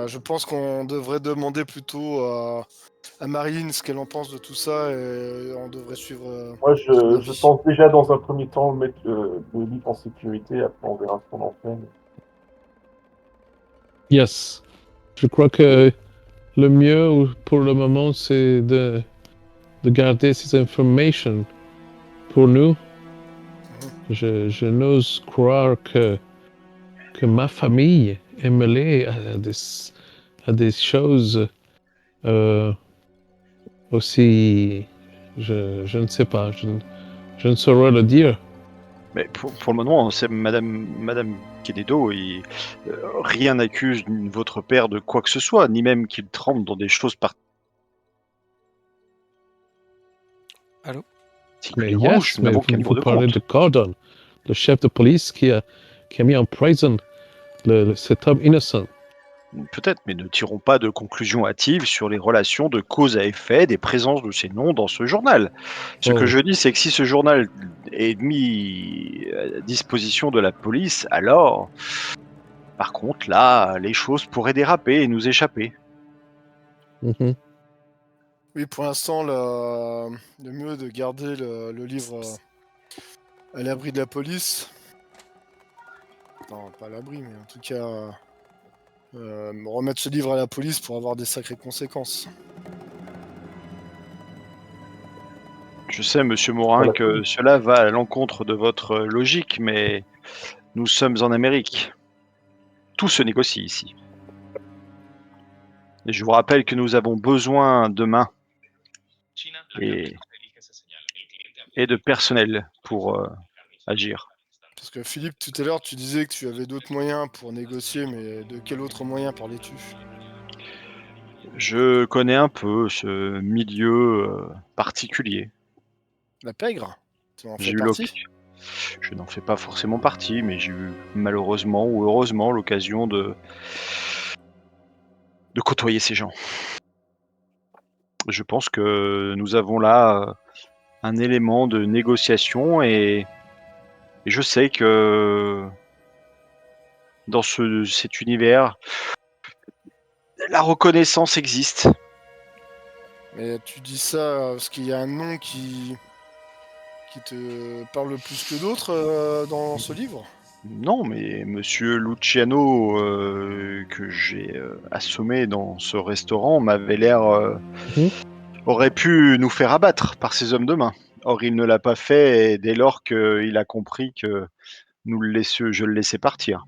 Je pense qu'on devrait demander plutôt à Marilyn ce qu'elle en pense de tout ça et on devrait suivre. Moi, je pense déjà dans un premier temps mettre le livre en sécurité, après on verra ce qu'on en fait. Yes. Je crois que le mieux pour le moment, c'est de garder ces informations pour nous. Je n'ose croire que ma famille est mêlée à des choses aussi Je ne sais pas. Je ne saurais le dire. Mais pour le moment, c'est Madame Quenedo et rien n'accuse votre père de quoi que ce soit, ni même qu'il trempe dans des choses Mais particulièrement louches. yes, Nous mais n'avons qu'à vous livre de parlez compte. de Gordon, le chef de police qui a mis en prison cet homme innocent. Peut-être, mais ne tirons pas de conclusions hâtives sur les relations de cause à effet des présences de ces noms dans ce journal. Ce que Oh. je dis, c'est que si ce journal est mis à disposition de la police, alors, par contre, là, les choses pourraient déraper et nous échapper. Mhm. Oui, pour l'instant, le mieux est de garder le livre à l'abri de la police. Non, pas à l'abri, mais en tout cas, remettre ce livre à la police pour avoir des sacrées conséquences. Je sais, Monsieur Morin, Voilà. que cela va à l'encontre de votre logique, mais nous sommes en Amérique. Tout se négocie ici. Et je vous rappelle que nous avons besoin de mains et de personnel pour agir. Parce que Philippe, tout à l'heure, tu disais que tu avais d'autres moyens pour négocier, mais de quel autre moyen parlais-tu? Je connais un peu ce milieu particulier. La pègre? Tu en J'ai fais eu partie? Je n'en fais pas forcément partie, mais j'ai eu malheureusement ou heureusement l'occasion de côtoyer ces gens. Je pense que nous avons là un élément de négociation et je sais que dans cet univers, la reconnaissance existe. Mais tu dis ça parce qu'il y a un nom qui te parle plus que d'autres dans ce livre? Non, mais Monsieur Luciano, que j'ai assommé dans ce restaurant, m'avait l'air Mhm. aurait pu nous faire abattre par ses hommes de main. Or, il ne l'a pas fait, et dès lors qu'il a compris que je le laissais partir.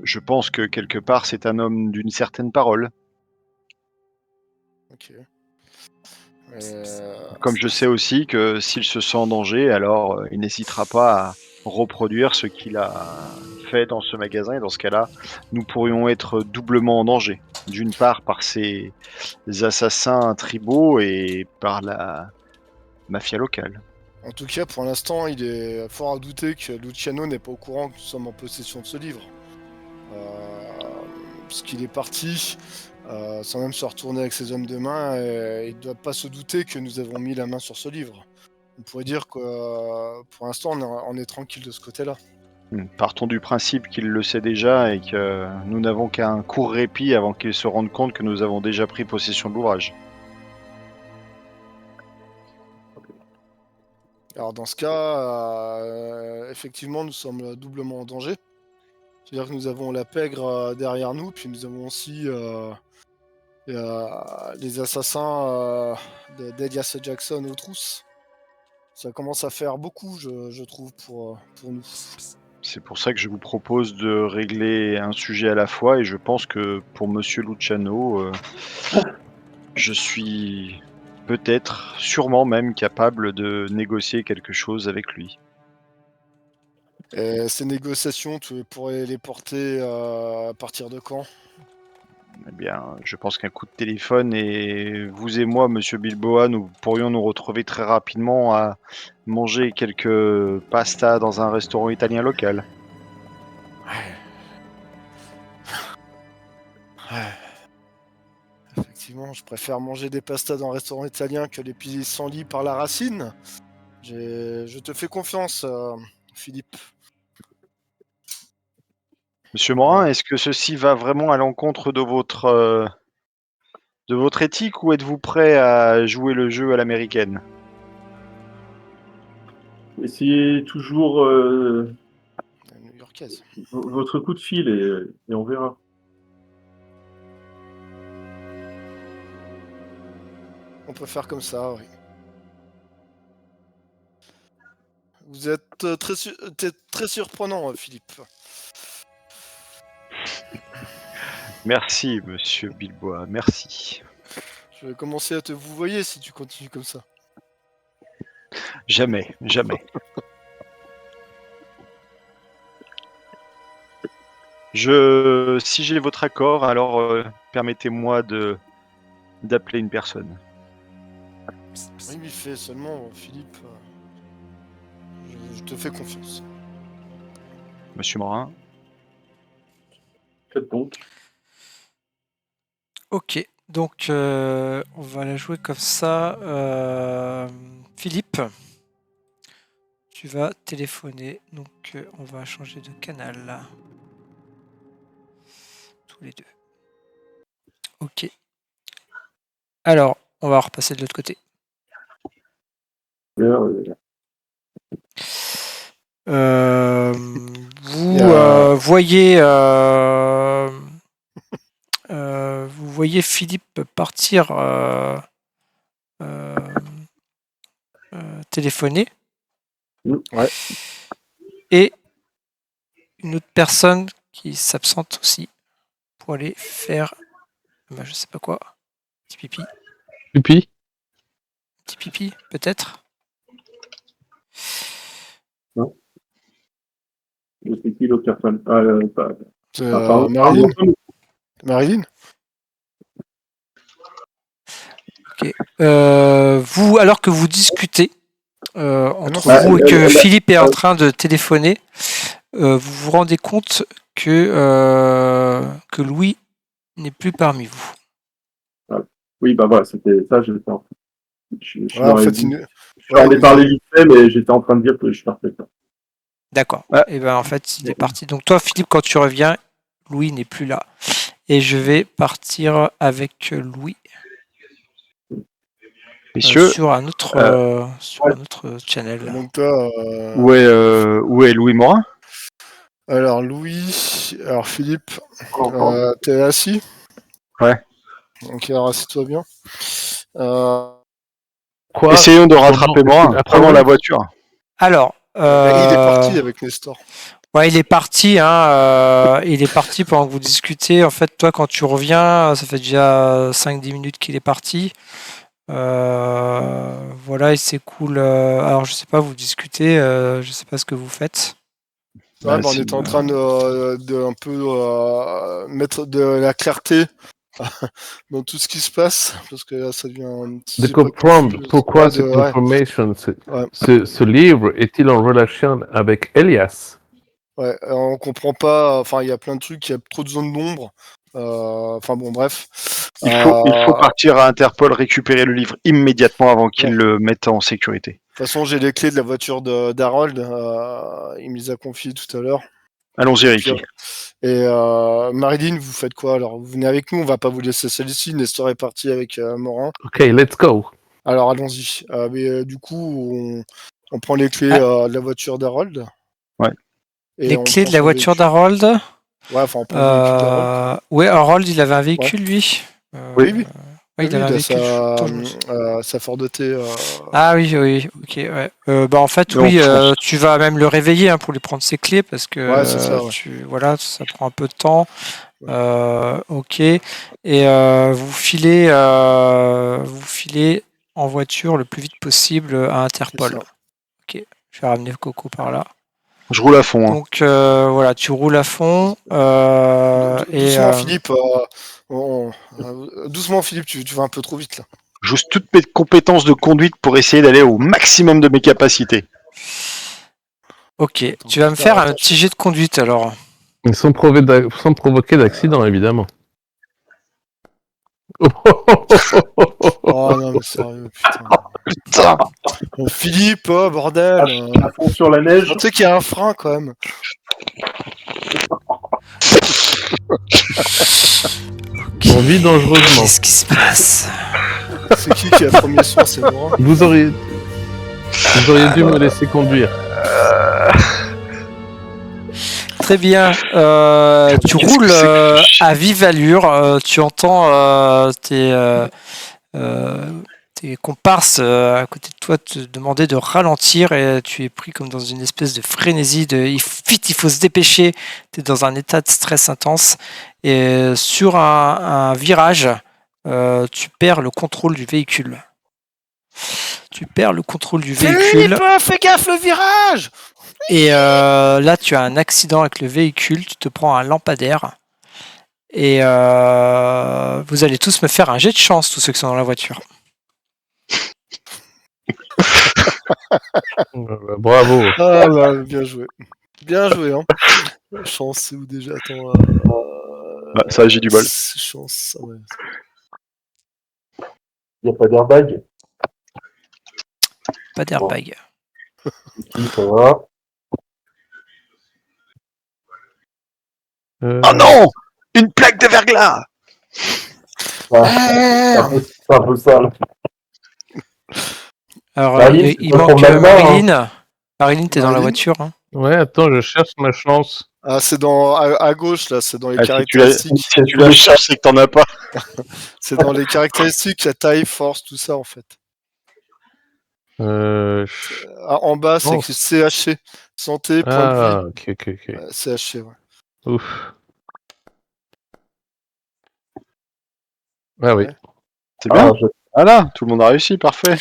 Je pense que quelque part, c'est un homme d'une certaine parole. Ok. Comme je sais aussi que s'il se sent en danger, alors il n'hésitera pas à reproduire ce qu'il a fait dans ce magasin. Et dans ce cas-là, nous pourrions être doublement en danger. D'une part par ces assassins tribaux et par la mafia locale. En tout cas, pour l'instant, il est fort à douter que Luciano n'est pas au courant que nous sommes en possession de ce livre. Parce qu'il est parti sans même se retourner avec ses hommes de main, et il ne doit pas se douter que nous avons mis la main sur ce livre. On pourrait dire que pour l'instant, on est tranquille de ce côté-là. Partons du principe qu'il le sait déjà et que nous n'avons qu'un court répit avant qu'il se rende compte que nous avons déjà pris possession de l'ouvrage. Alors dans ce cas, effectivement, nous sommes doublement en danger. C'est-à-dire que nous avons la pègre derrière nous, puis nous avons aussi les assassins d'Elias Jackson aux trousses. Ça commence à faire beaucoup, je trouve, pour nous. C'est pour ça que je vous propose de régler un sujet à la fois et je pense que pour Monsieur Luciano, je suis peut-être, sûrement même capable de négocier quelque chose avec lui. Et ces négociations, tu pourrais les porter à partir de quand? Eh bien, je pense qu'un coup de téléphone et vous et moi, Monsieur Bilboa, nous pourrions nous retrouver très rapidement à manger quelques pastas dans un restaurant italien local. Ouais. Effectivement, je préfère manger des pastas dans un restaurant italien que les pissenlits par la racine. Je te fais confiance, Philippe. Monsieur Morin, est-ce que ceci va vraiment à l'encontre de votre éthique ou êtes-vous prêt à jouer le jeu à l'américaine? Essayez toujours La New-Yorkaise. votre coup de fil et on verra. On peut faire comme ça, oui. Vous êtes t'es très surprenant, Philippe. Merci, Monsieur Bilboa, merci. Je vais commencer à te vouvoyer si tu continues comme ça. Jamais. Si j'ai votre accord, alors permettez-moi d'appeler une personne. Oui, il fait seulement, Philippe. Je te fais confiance. Monsieur Morin. Faites donc. Ok, donc on va la jouer comme ça. Philippe, tu vas téléphoner. Donc on va changer de canal là. Tous les deux. Ok. Alors, on va repasser de l'autre côté. Vous voyez Philippe partir téléphoner. Ouais. Et une autre personne qui s'absente aussi pour aller faire, je sais pas quoi, petit pipi. Pipi. Petit pipi, peut-être. Je sais qui l'autre personne. C'est pardon. Marilyn. Ok. Vous, alors que vous discutez entre vous et que elle- Philippe est en train de téléphoner, vous vous rendez compte que Louis n'est plus parmi vous. Oui, bah voilà, c'était ça. Je Ouais, en fait, j'en ai parlé vite fait, mais j'étais en train de dire que je partais pas. D'accord. Ah. Et ben en fait, il est parti. Donc toi, Philippe, quand tu reviens, Louis n'est plus là. Et je vais partir avec Louis. Messieurs, sur un autre channel. Donc toi, où est Louis Morin? alors Philippe, t'es assis? Ouais. Ok, alors assis-toi bien. Quoi? Essayons de rattraper Morin. Après, Prenons ouais. la voiture. Alors, Il est parti avec Nestor. ouais, il est parti. Il est parti pendant que vous discutez. En fait, toi, quand tu reviens, ça fait déjà 5-10 minutes qu'il est parti. Voilà, et c'est cool. Alors, je sais pas, vous discutez. Je sais pas ce que vous faites. Ouais, on était en train de un peu mettre de la clarté dans tout ce qui se passe, parce que là, ça devient un petit De peu comprendre confus. pourquoi Ouais, cette ouais. information, Ouais. ce livre est-il en relation avec Elias? Ouais, on comprend pas. Enfin, il y a plein de trucs, il y a trop de zones d'ombre. Enfin bon, bref. Il faut partir à Interpol, récupérer le livre immédiatement avant qu'ils le mettent en sécurité. De toute façon, j'ai les clés de la voiture d'Harold. Il me les a confiées tout à l'heure. Allons-y, Ricky. Et Marilyn, vous faites quoi? Alors, vous venez avec nous, on va pas vous laisser seul ici. Nestor est parti avec Morin. Ok, let's go. Alors, allons-y. Mais du coup, on prend les clés de la voiture d'Harold. Ouais. Et les clés de la voiture d'Harold. Ouais, enfin, on prend le véhicule d'Harold. Ouais, Harold, il avait un véhicule, lui. Oui. Ouais, il avait un véhicule. Sa Ford T. Ah oui, ok, ouais. En fait, oui, tu vas même le réveiller pour lui prendre ses clés parce que c'est ça, ouais. ça prend un peu de temps. Ok. Et vous filez en voiture le plus vite possible à Interpol. Ok. Je vais ramener Coco par là. Je roule à fond. Donc voilà, tu roules à fond. Doucement, Philippe. Doucement, Philippe, tu vas un peu trop vite là. J'use toutes mes compétences de conduite pour essayer d'aller au maximum de mes capacités. Ok, tu vas me faire un petit jet de conduite alors. Sans provoquer d'accident, évidemment. Oh non, mais sérieux, putain. Philippe, bordel. À fond sur la neige. Tu sais qu'il y a un frein quand même. On vit dangereusement. Qu'est-ce qui se passe? C'est qui a premier soin? C'est Morin. Vous auriez dû me laisser conduire. Très bien. Tu roules à vive allure. Tu entends tes comparses à côté de toi te demander de ralentir et tu es pris comme dans une espèce de frénésie il faut se dépêcher. Tu es dans un état de stress intense et sur un virage, tu perds le contrôle du véhicule. tu perds le contrôle du véhicule. Philippe, fais gaffe, le virage! Et là, tu as un accident avec le véhicule, tu te prends un lampadaire. Et vous allez tous me faire un jet de chance, tous ceux qui sont dans la voiture. Bravo. Ah là, bien joué. Bien joué, hein. Chance, c'est où déjà? Attends. Bah, ça, j'ai du bol. Chance, ouais. Il n'y a pas d'airbag. Pas d'airbag. Ça va. Oh non! Une plaque de verglas! Ah, c'est un peu sale. Alors, Marilyn, il tu peux manque prendre Magma, hein. Marilyn. Marilyn, t'es dans la Marilyn voiture. Hein. Ouais, attends, je cherche ma chance. Ah, c'est dans à gauche là, c'est dans les Ah, caractéristiques. si tu la cherches, c'est que t'en as pas. C'est dans les caractéristiques, la taille, force, tout ça en fait. En bas, c'est Oh. écrit CHC. Santé, point de Ah, vie. ok. CHC, ouais. Ouf. Ah oui. Ouais. C'est bien. Ah, Voilà, tout le monde a réussi, parfait.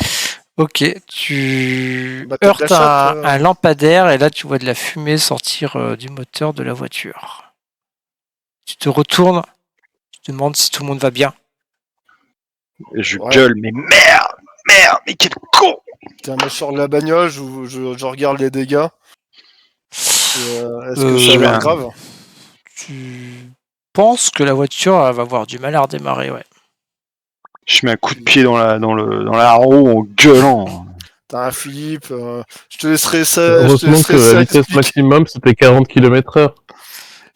Ok, tu Bah, t'as de heurtes la chatte, un lampadaire et là, tu vois de la fumée sortir du moteur de la voiture. Tu te retournes, tu te demandes si tout le monde va bien. Et je Ouais. gueule, mais merde, mais quel con! Tiens, moi je sors de la bagnole, je regarde les dégâts. Est-ce que Je ça a mets l'air un- grave? Tu penses que la voiture elle va avoir du mal à redémarrer, ouais. Je mets un coup de pied dans la roue en gueulant. T'as un Philippe, je te laisserai ça. Heureusement que la vitesse expliquer. maximum c'était 40 km/h.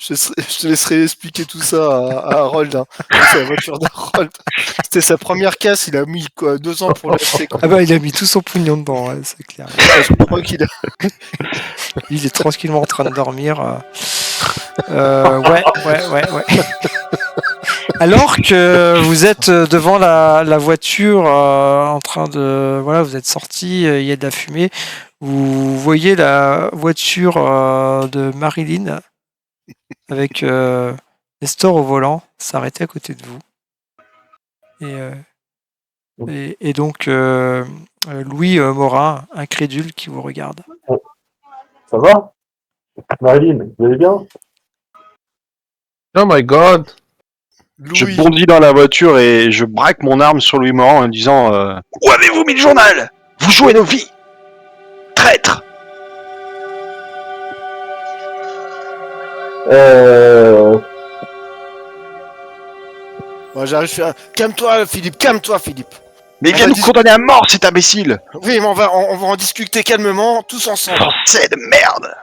Je te laisserai expliquer tout ça à Harold. Hein. C'est la voiture d'Harold. C'était sa première casse, il a mis quoi, 2 ans pour l'acheter. Ah bah il a mis tout son pognon dedans, ouais, c'est clair. Je crois qu'il a. Il est tranquillement en train de dormir. Ouais. Alors que vous êtes devant la voiture en train de... Voilà, vous êtes sorti, il y a de la fumée. Vous voyez la voiture de Marilyn avec Nestor au volant s'arrêter à côté de vous. Et donc Louis Morin, incrédule, qui vous regarde. ça va? Marilyn, vous allez bien? Oh my god. Je Louis. bondis dans la voiture et je braque mon arme sur Louis Morand en disant où avez-vous mis le journal? Vous jouez nos vies! Traître! Moi j'arrive, je fais un... Calme-toi Philippe. Mais il On vient va nous condamner à mort, cet imbécile! Oui, mais on va en discuter calmement, tous ensemble. Français de merde!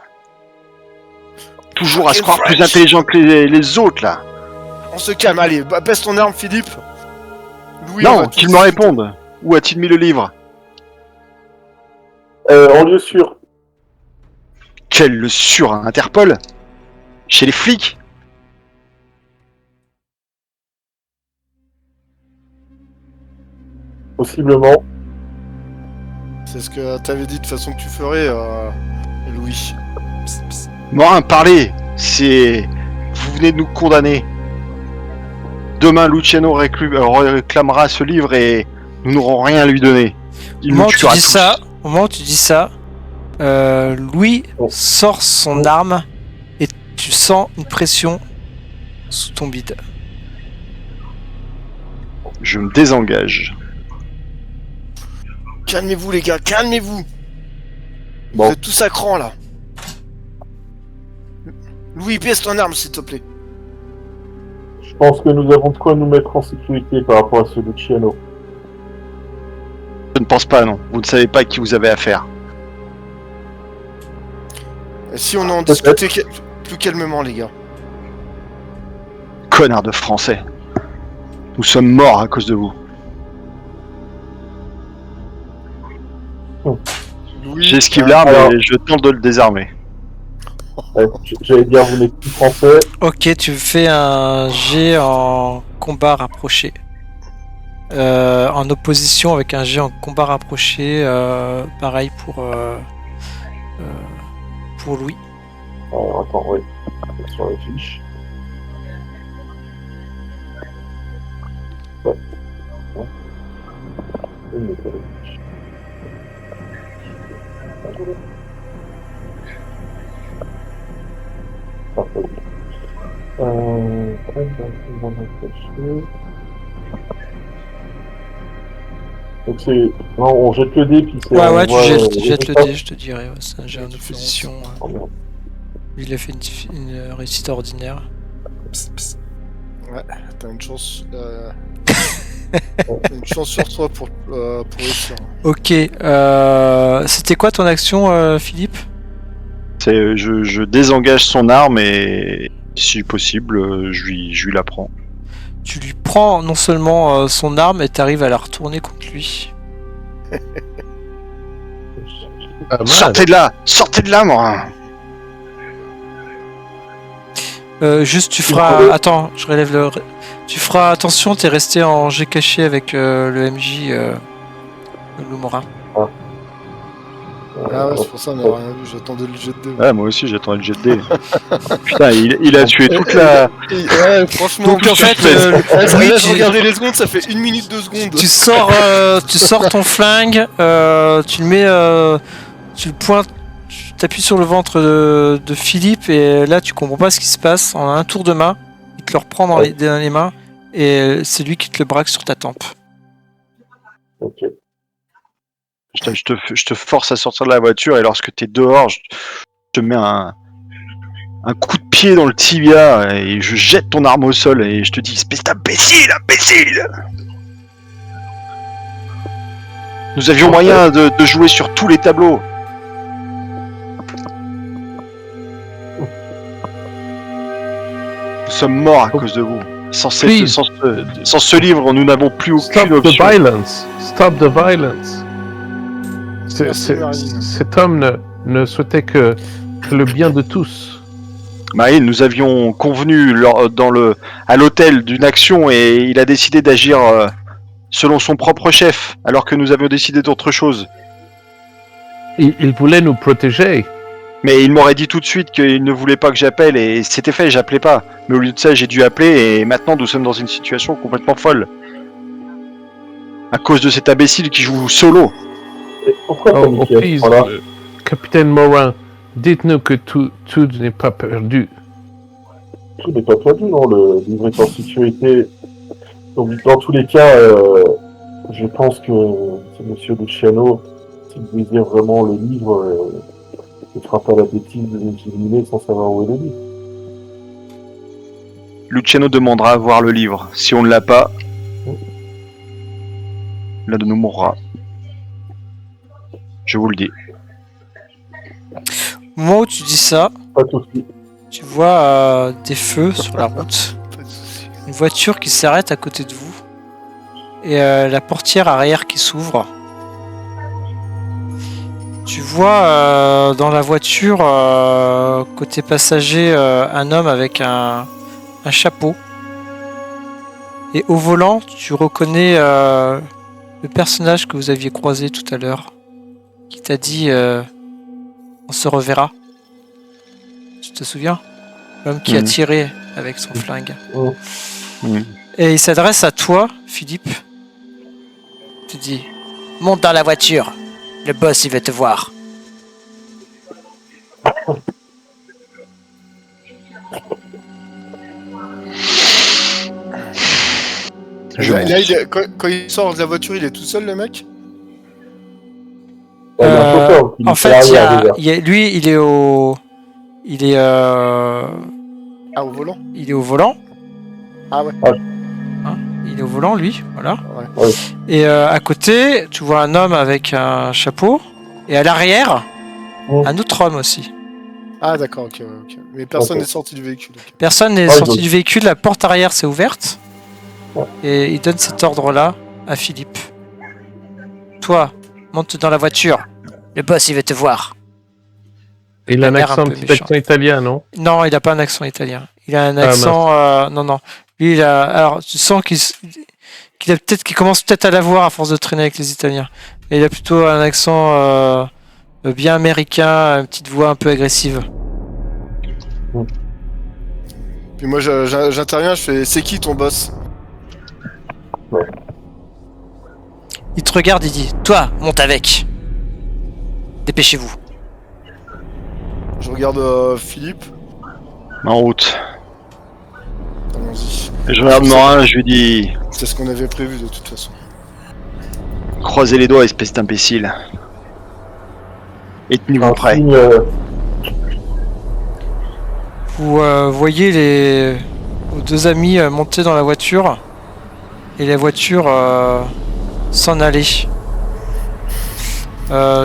Toujours à se Fucking croire plus French. intelligent que les autres, là! On se calme, allez, baisse ton arme Philippe. Louis, on va Non, tout qu'il me discuter. réponde! Où a-t-il mis le livre? En lieu sûr. Quel le sur à Interpol? Chez les flics? Possiblement. C'est ce que t'avais dit de toute façon que tu ferais, Louis. Morin, parlez! C'est... Vous venez de nous condamner. Demain, Luciano réclamera ce livre et nous n'aurons rien à lui donner. Il Au moment nous où tu tuera dis tous. ça, Louis sort son arme et tu sens une pression sous ton bide. Je me désengage. Calmez-vous les gars, calmez-vous. Bon. Vous êtes tous à cran là. Louis, baisse ton arme s'il te plaît. Je pense que nous avons de quoi nous mettre en sécurité par rapport à ce Luciano. Je ne pense pas, non. Vous ne savez pas à qui vous avez affaire. Et si on en discutait plus calmement les gars. Connard de français. Nous sommes morts à cause de vous. Louis, J'esquive ah, l'arme alors- et je tente de le désarmer. J'allais dire, vous n'êtes plus français. Ok, tu fais un jet en combat rapproché. En opposition avec un jet en combat rapproché, pareil pour Louis. Alors, attends, oui. Sur la fiche. Ouais. Ouais. Je vais mettre la fiche. Parfait. On va m'attacher. Donc c'est... Non, on jette le dé, puis c'est... Ouais, on ouais, tu voit, jettes le résultat. dé, je te dirais. Ouais, c'est un jet en Tu fais opposition. Oh, merde. Lui, il a fait une réussite ordinaire. Psst, psst. Ouais, t'as une chance. Une chance sur 3 pour réussir. Ok, c'était quoi ton action, Philippe? C'est, je désengage son arme et si possible, je lui la prends. Tu lui prends non seulement son arme et t'arrives à la retourner contre lui. Pas mal. Sortez de là, moi. Juste, tu feras... Attends, je relève le... Tu feras attention, t'es resté en jet caché avec le MJ Loumorin. Ah ouais, c'est pour ça, on n'a rien vu, j'attendais le jet de dé. Ouais, moi aussi, j'attendais le jet de dé. Putain, il a tué toute la... Ouais, franchement. Donc en fait, oui, oui, je regardais les secondes, ça fait 1 minute 2 secondes. tu sors ton flingue, tu le mets, tu le pointes, tu t'appuies sur le ventre de Philippe et là tu comprends pas ce qui se passe. En un tour de main, il te le reprend dans les mains et c'est lui qui te le braque sur ta tempe. Ok. Je te force à sortir de la voiture et lorsque t'es dehors, je te mets un coup de pied dans le tibia et je jette ton arme au sol et je te dis espèce d'imbécile, imbécile. Nous avions moyen de jouer sur tous les tableaux. Nous sommes morts à cause de vous. Sans ce livre, nous n'avons plus aucune Stop the option. violence. Stop the violence. Cet homme ne souhaitait que le bien de tous. Marine, nous avions convenu à l'hôtel d'une action et il a décidé d'agir selon son propre chef, alors que nous avions décidé d'autre chose. Il voulait nous protéger. Mais il m'aurait dit tout de suite qu'il ne voulait pas que j'appelle et c'était fait, j'appelais pas. Mais au lieu de ça, j'ai dû appeler et maintenant nous sommes dans une situation complètement folle. À cause de cet imbécile qui joue solo. Et pourquoi Oh, paniquer please, voilà. Capitaine Morin, dites-nous que tout n'est pas perdu. Tout n'est pas perdu, non, le livre est en sécurité. Donc, dans tous les cas, je pense que c'est Monsieur Luciano, s'il désire vraiment le livre, ne fera pas la bêtise de nous éliminer sans savoir où est le livre. Luciano demandera à voir le livre. Si on ne l'a pas, l'un de nous mourra. Je vous le dis. Au moment où tu dis ça, Pas de soucis. tu vois des feux sur la route. Pas de soucis. Une voiture qui s'arrête à côté de vous. Et la portière arrière qui s'ouvre. Tu vois dans la voiture, côté passager, un homme avec un chapeau. Et au volant, tu reconnais le personnage que vous aviez croisé tout à l'heure. Qui t'a dit on se reverra. Tu te souviens? L'homme qui a tiré avec son flingue. Et il s'adresse à toi, Philippe. Il te dit monte dans la voiture. Le boss, il veut te voir. Quand il sort de la voiture, il est tout seul, le mec? Il y a un chauffeur qui En nous fait, fait arrière. lui, il est au... Il est... Ah, au volant? Il est au volant. Ah ouais. Hein, il est au volant, lui. Voilà. Ouais. Ouais. Et à côté, tu vois un homme avec un chapeau. Et à l'arrière, un autre homme aussi. Ah d'accord, ok. Mais personne n'est Ok. sorti du véhicule. Ok. Personne n'est Ouais, sorti donc- du véhicule. La porte arrière s'est ouverte. Ouais. Et il donne cet ordre-là à Philippe. Toi, monte dans la voiture. Le boss, il veut te voir. Il a un l'air un accent, peu petit méchant. accent italien, non? Non, il n'a pas un accent italien. Il a un Ah, accent... non. Lui, il a... Alors, tu sens qu'il commence peut-être à l'avoir à force de traîner avec les Italiens. Mais il a plutôt un accent bien américain, une petite voix un peu agressive. Puis moi j'interviens, je fais c'est qui ton boss? Il te regarde, il dit toi, monte avec. Dépêchez-vous. regarde Philippe. En route. Allons-y. Je regarde Morin, je lui dis C'est ce qu'on avait prévu de toute façon. croisez les doigts, espèce d'imbécile. Et tenez-vous prêts. signe, Vous voyez vos deux amis monter dans la voiture et la voiture s'en aller.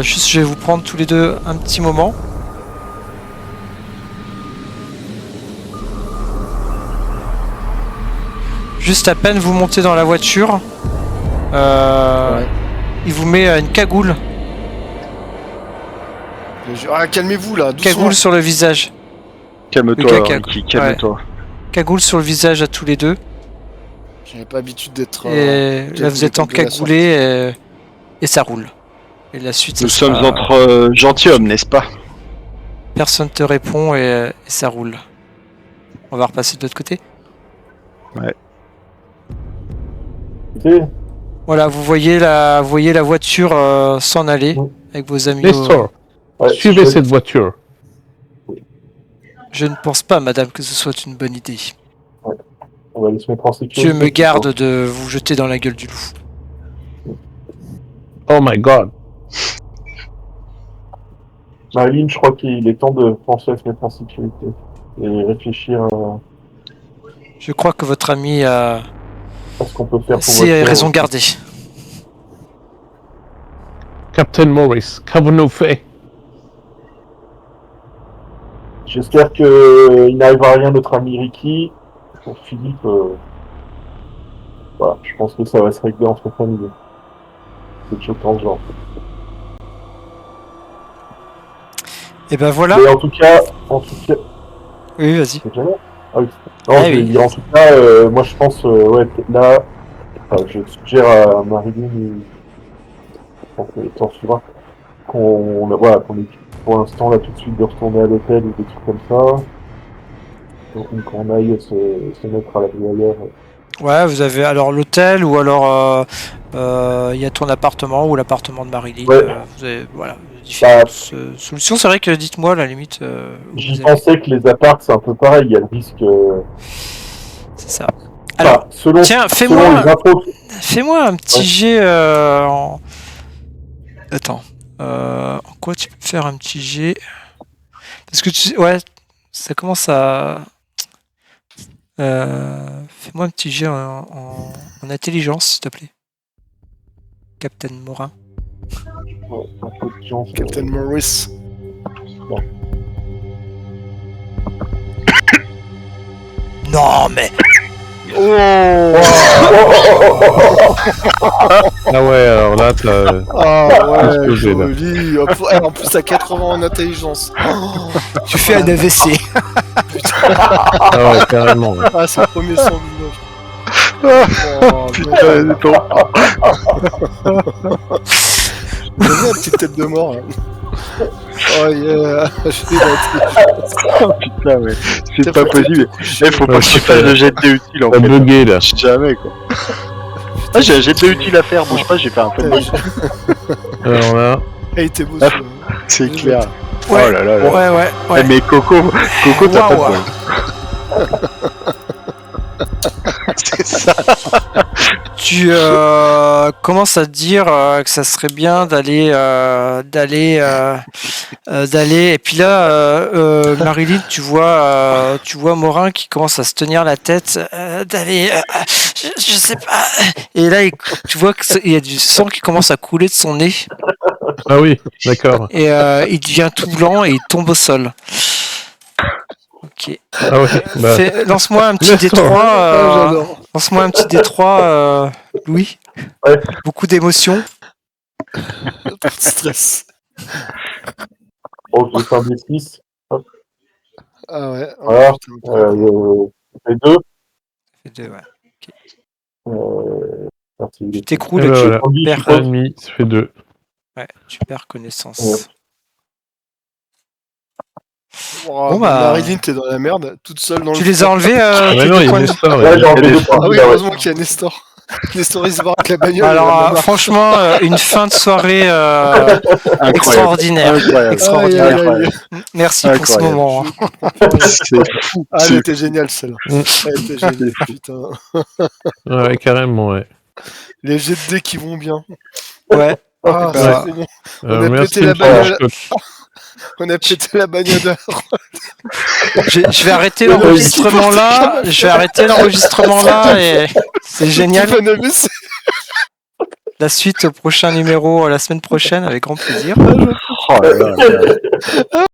Juste, je vais vous prendre tous les deux un petit moment. Juste à peine vous montez dans la voiture, il vous met une cagoule. Ah, calmez-vous là, doucement. Cagoule sur le visage. Calme-toi, Le gars Ricky, calme-toi. Cagoule sur le visage à tous les deux. J'avais pas l'habitude d'être. Et là vous êtes cagoulé encagoulés et ça roule. Et la suite, Nous ça sommes sera- entre gentilshommes, n'est-ce pas? Personne te répond et ça roule. On va repasser de l'autre côté. tu sais, Voilà, vous voyez la voiture s'en aller Oui. avec vos amis. Nestor, ouais, suivez je- cette voiture. Je ne pense pas, madame, que ce soit une bonne idée. On va aller se mettre en sécurité. Dieu me garde de vous jeter dans la gueule du loup. Oh my god. Marilyn, je crois qu'il est temps de penser à se mettre en sécurité et réfléchir Je crois que votre ami a à ce qu'on peut faire pour assez votre raison gardée. Captain Morris, qu'avons-nous fait? J'espère qu'il n'arrivera rien notre ami Ricky. Pour Philippe, voilà, je pense que ça va se régler entre familles. Quelque chose dans ce genre. Et ben voilà. Mais en tout cas, Oui, vas-y. c'est déjà là. Ah oui. Non, Ah je vais oui. dire en tout cas, moi je pense, ouais, là, je suggère à Marilyn, je pense que t'en suivra, qu'on évite pour l'instant là tout de suite de retourner à l'hôtel ou des trucs comme ça. Donc qu'on aille se mettre à l'abri ailleurs. Ouais, vous avez alors l'hôtel ou alors il y a ton appartement ou l'appartement de Marilyn. Ouais. Vous avez, voilà, différentes solutions. C'est vrai que dites-moi à la limite. Où J'y vous allez. pensais que les apparts c'est un peu pareil, il y a le risque. C'est ça. Alors, selon, tiens, selon les infos. fais-moi un petit Ouais. jet en. Attends. En quoi tu peux faire un petit jet? Parce que ouais, ça commence à. Fais-moi un petit jet en intelligence, s'il te plaît. Captain Morin. Captain Morris. Non, mais. Ah ouais, alors là, t'as... Ah ouais, explosé, là. joli. En plus, à 80 en intelligence. Tu fais un AVC. Ah ouais, carrément. Ouais. Ah, c'est le premier sang du Oh, Putain, non. c'est trop. J'aime bien la petite tête de mort. Hein. Oh yeah, j'ai la Putain, mais c'est tête. pas possible. Eh, faut pas que tu fasses le jet de dés utile en T'as fait. bugué là. Jamais quoi. Ah, j'ai un jet de dés utile à faire, bouge pas, j'ai fait un peu de bruit. Alors là, Hey, t'es beau Ah, celui-là. C'est clair. Ouais. Oh là là là. Ouais. Eh, mais Coco, t'as pas de Waouh. bol. C'est ça. Tu commences à te dire que ça serait bien d'aller et puis là Marilyn tu vois Morin qui commence à se tenir la tête d'aller je sais pas et là tu vois qu'il y a du sang qui commence à couler de son nez ah oui, d'accord. et il devient tout blanc et il tombe au sol. Ok. Ah ouais, bah, Lance-moi un petit Nestor. D3 Ah, j'adore. lance-moi un petit D3 Louis. Ouais. Beaucoup d'émotions. Trop de stress. Oh, je vais faire des 6. Ah ouais. Oh, Voilà. putain. Les deux. Et deux, ouais. Merci. Tu t'écroules Et et ben tu voilà. Andy, perds, je suppose. 1,5, ça fait 2. ouais, tu perds connaissance. Ouais. Oh, Bon, bah, Marilyn, t'es dans la merde, toute seule dans Tu le les as enlevés Ah mais tes non, deux il y a points de- Nestor. Ouais, j'ai enlevé des- deux points. Ah oui, Ouais. heureusement qu'il y a Nestor. Les stories se barrent avec la bagnole. Alors, franchement, une fin de soirée extraordinaire. Incroyable. Extraordinaire. Aïe, aïe, aïe. Merci pour ce Incroyable. moment. C'est fou. Ah, elle C'est était géniale celle-là. Elle était géniale, putain. Ouais, carrément, ouais. Les jets de dés qui vont bien. Ouais. Ah, bah, c'est trop bon. On a Merci pété la une fois, bagnole. coach. On a pété la bagnole de... je vais arrêter l'enregistrement là. Je vais arrêter l'enregistrement là et c'est génial. On a vu, c'est- La suite au prochain numéro la semaine prochaine avec grand plaisir. Oh là là.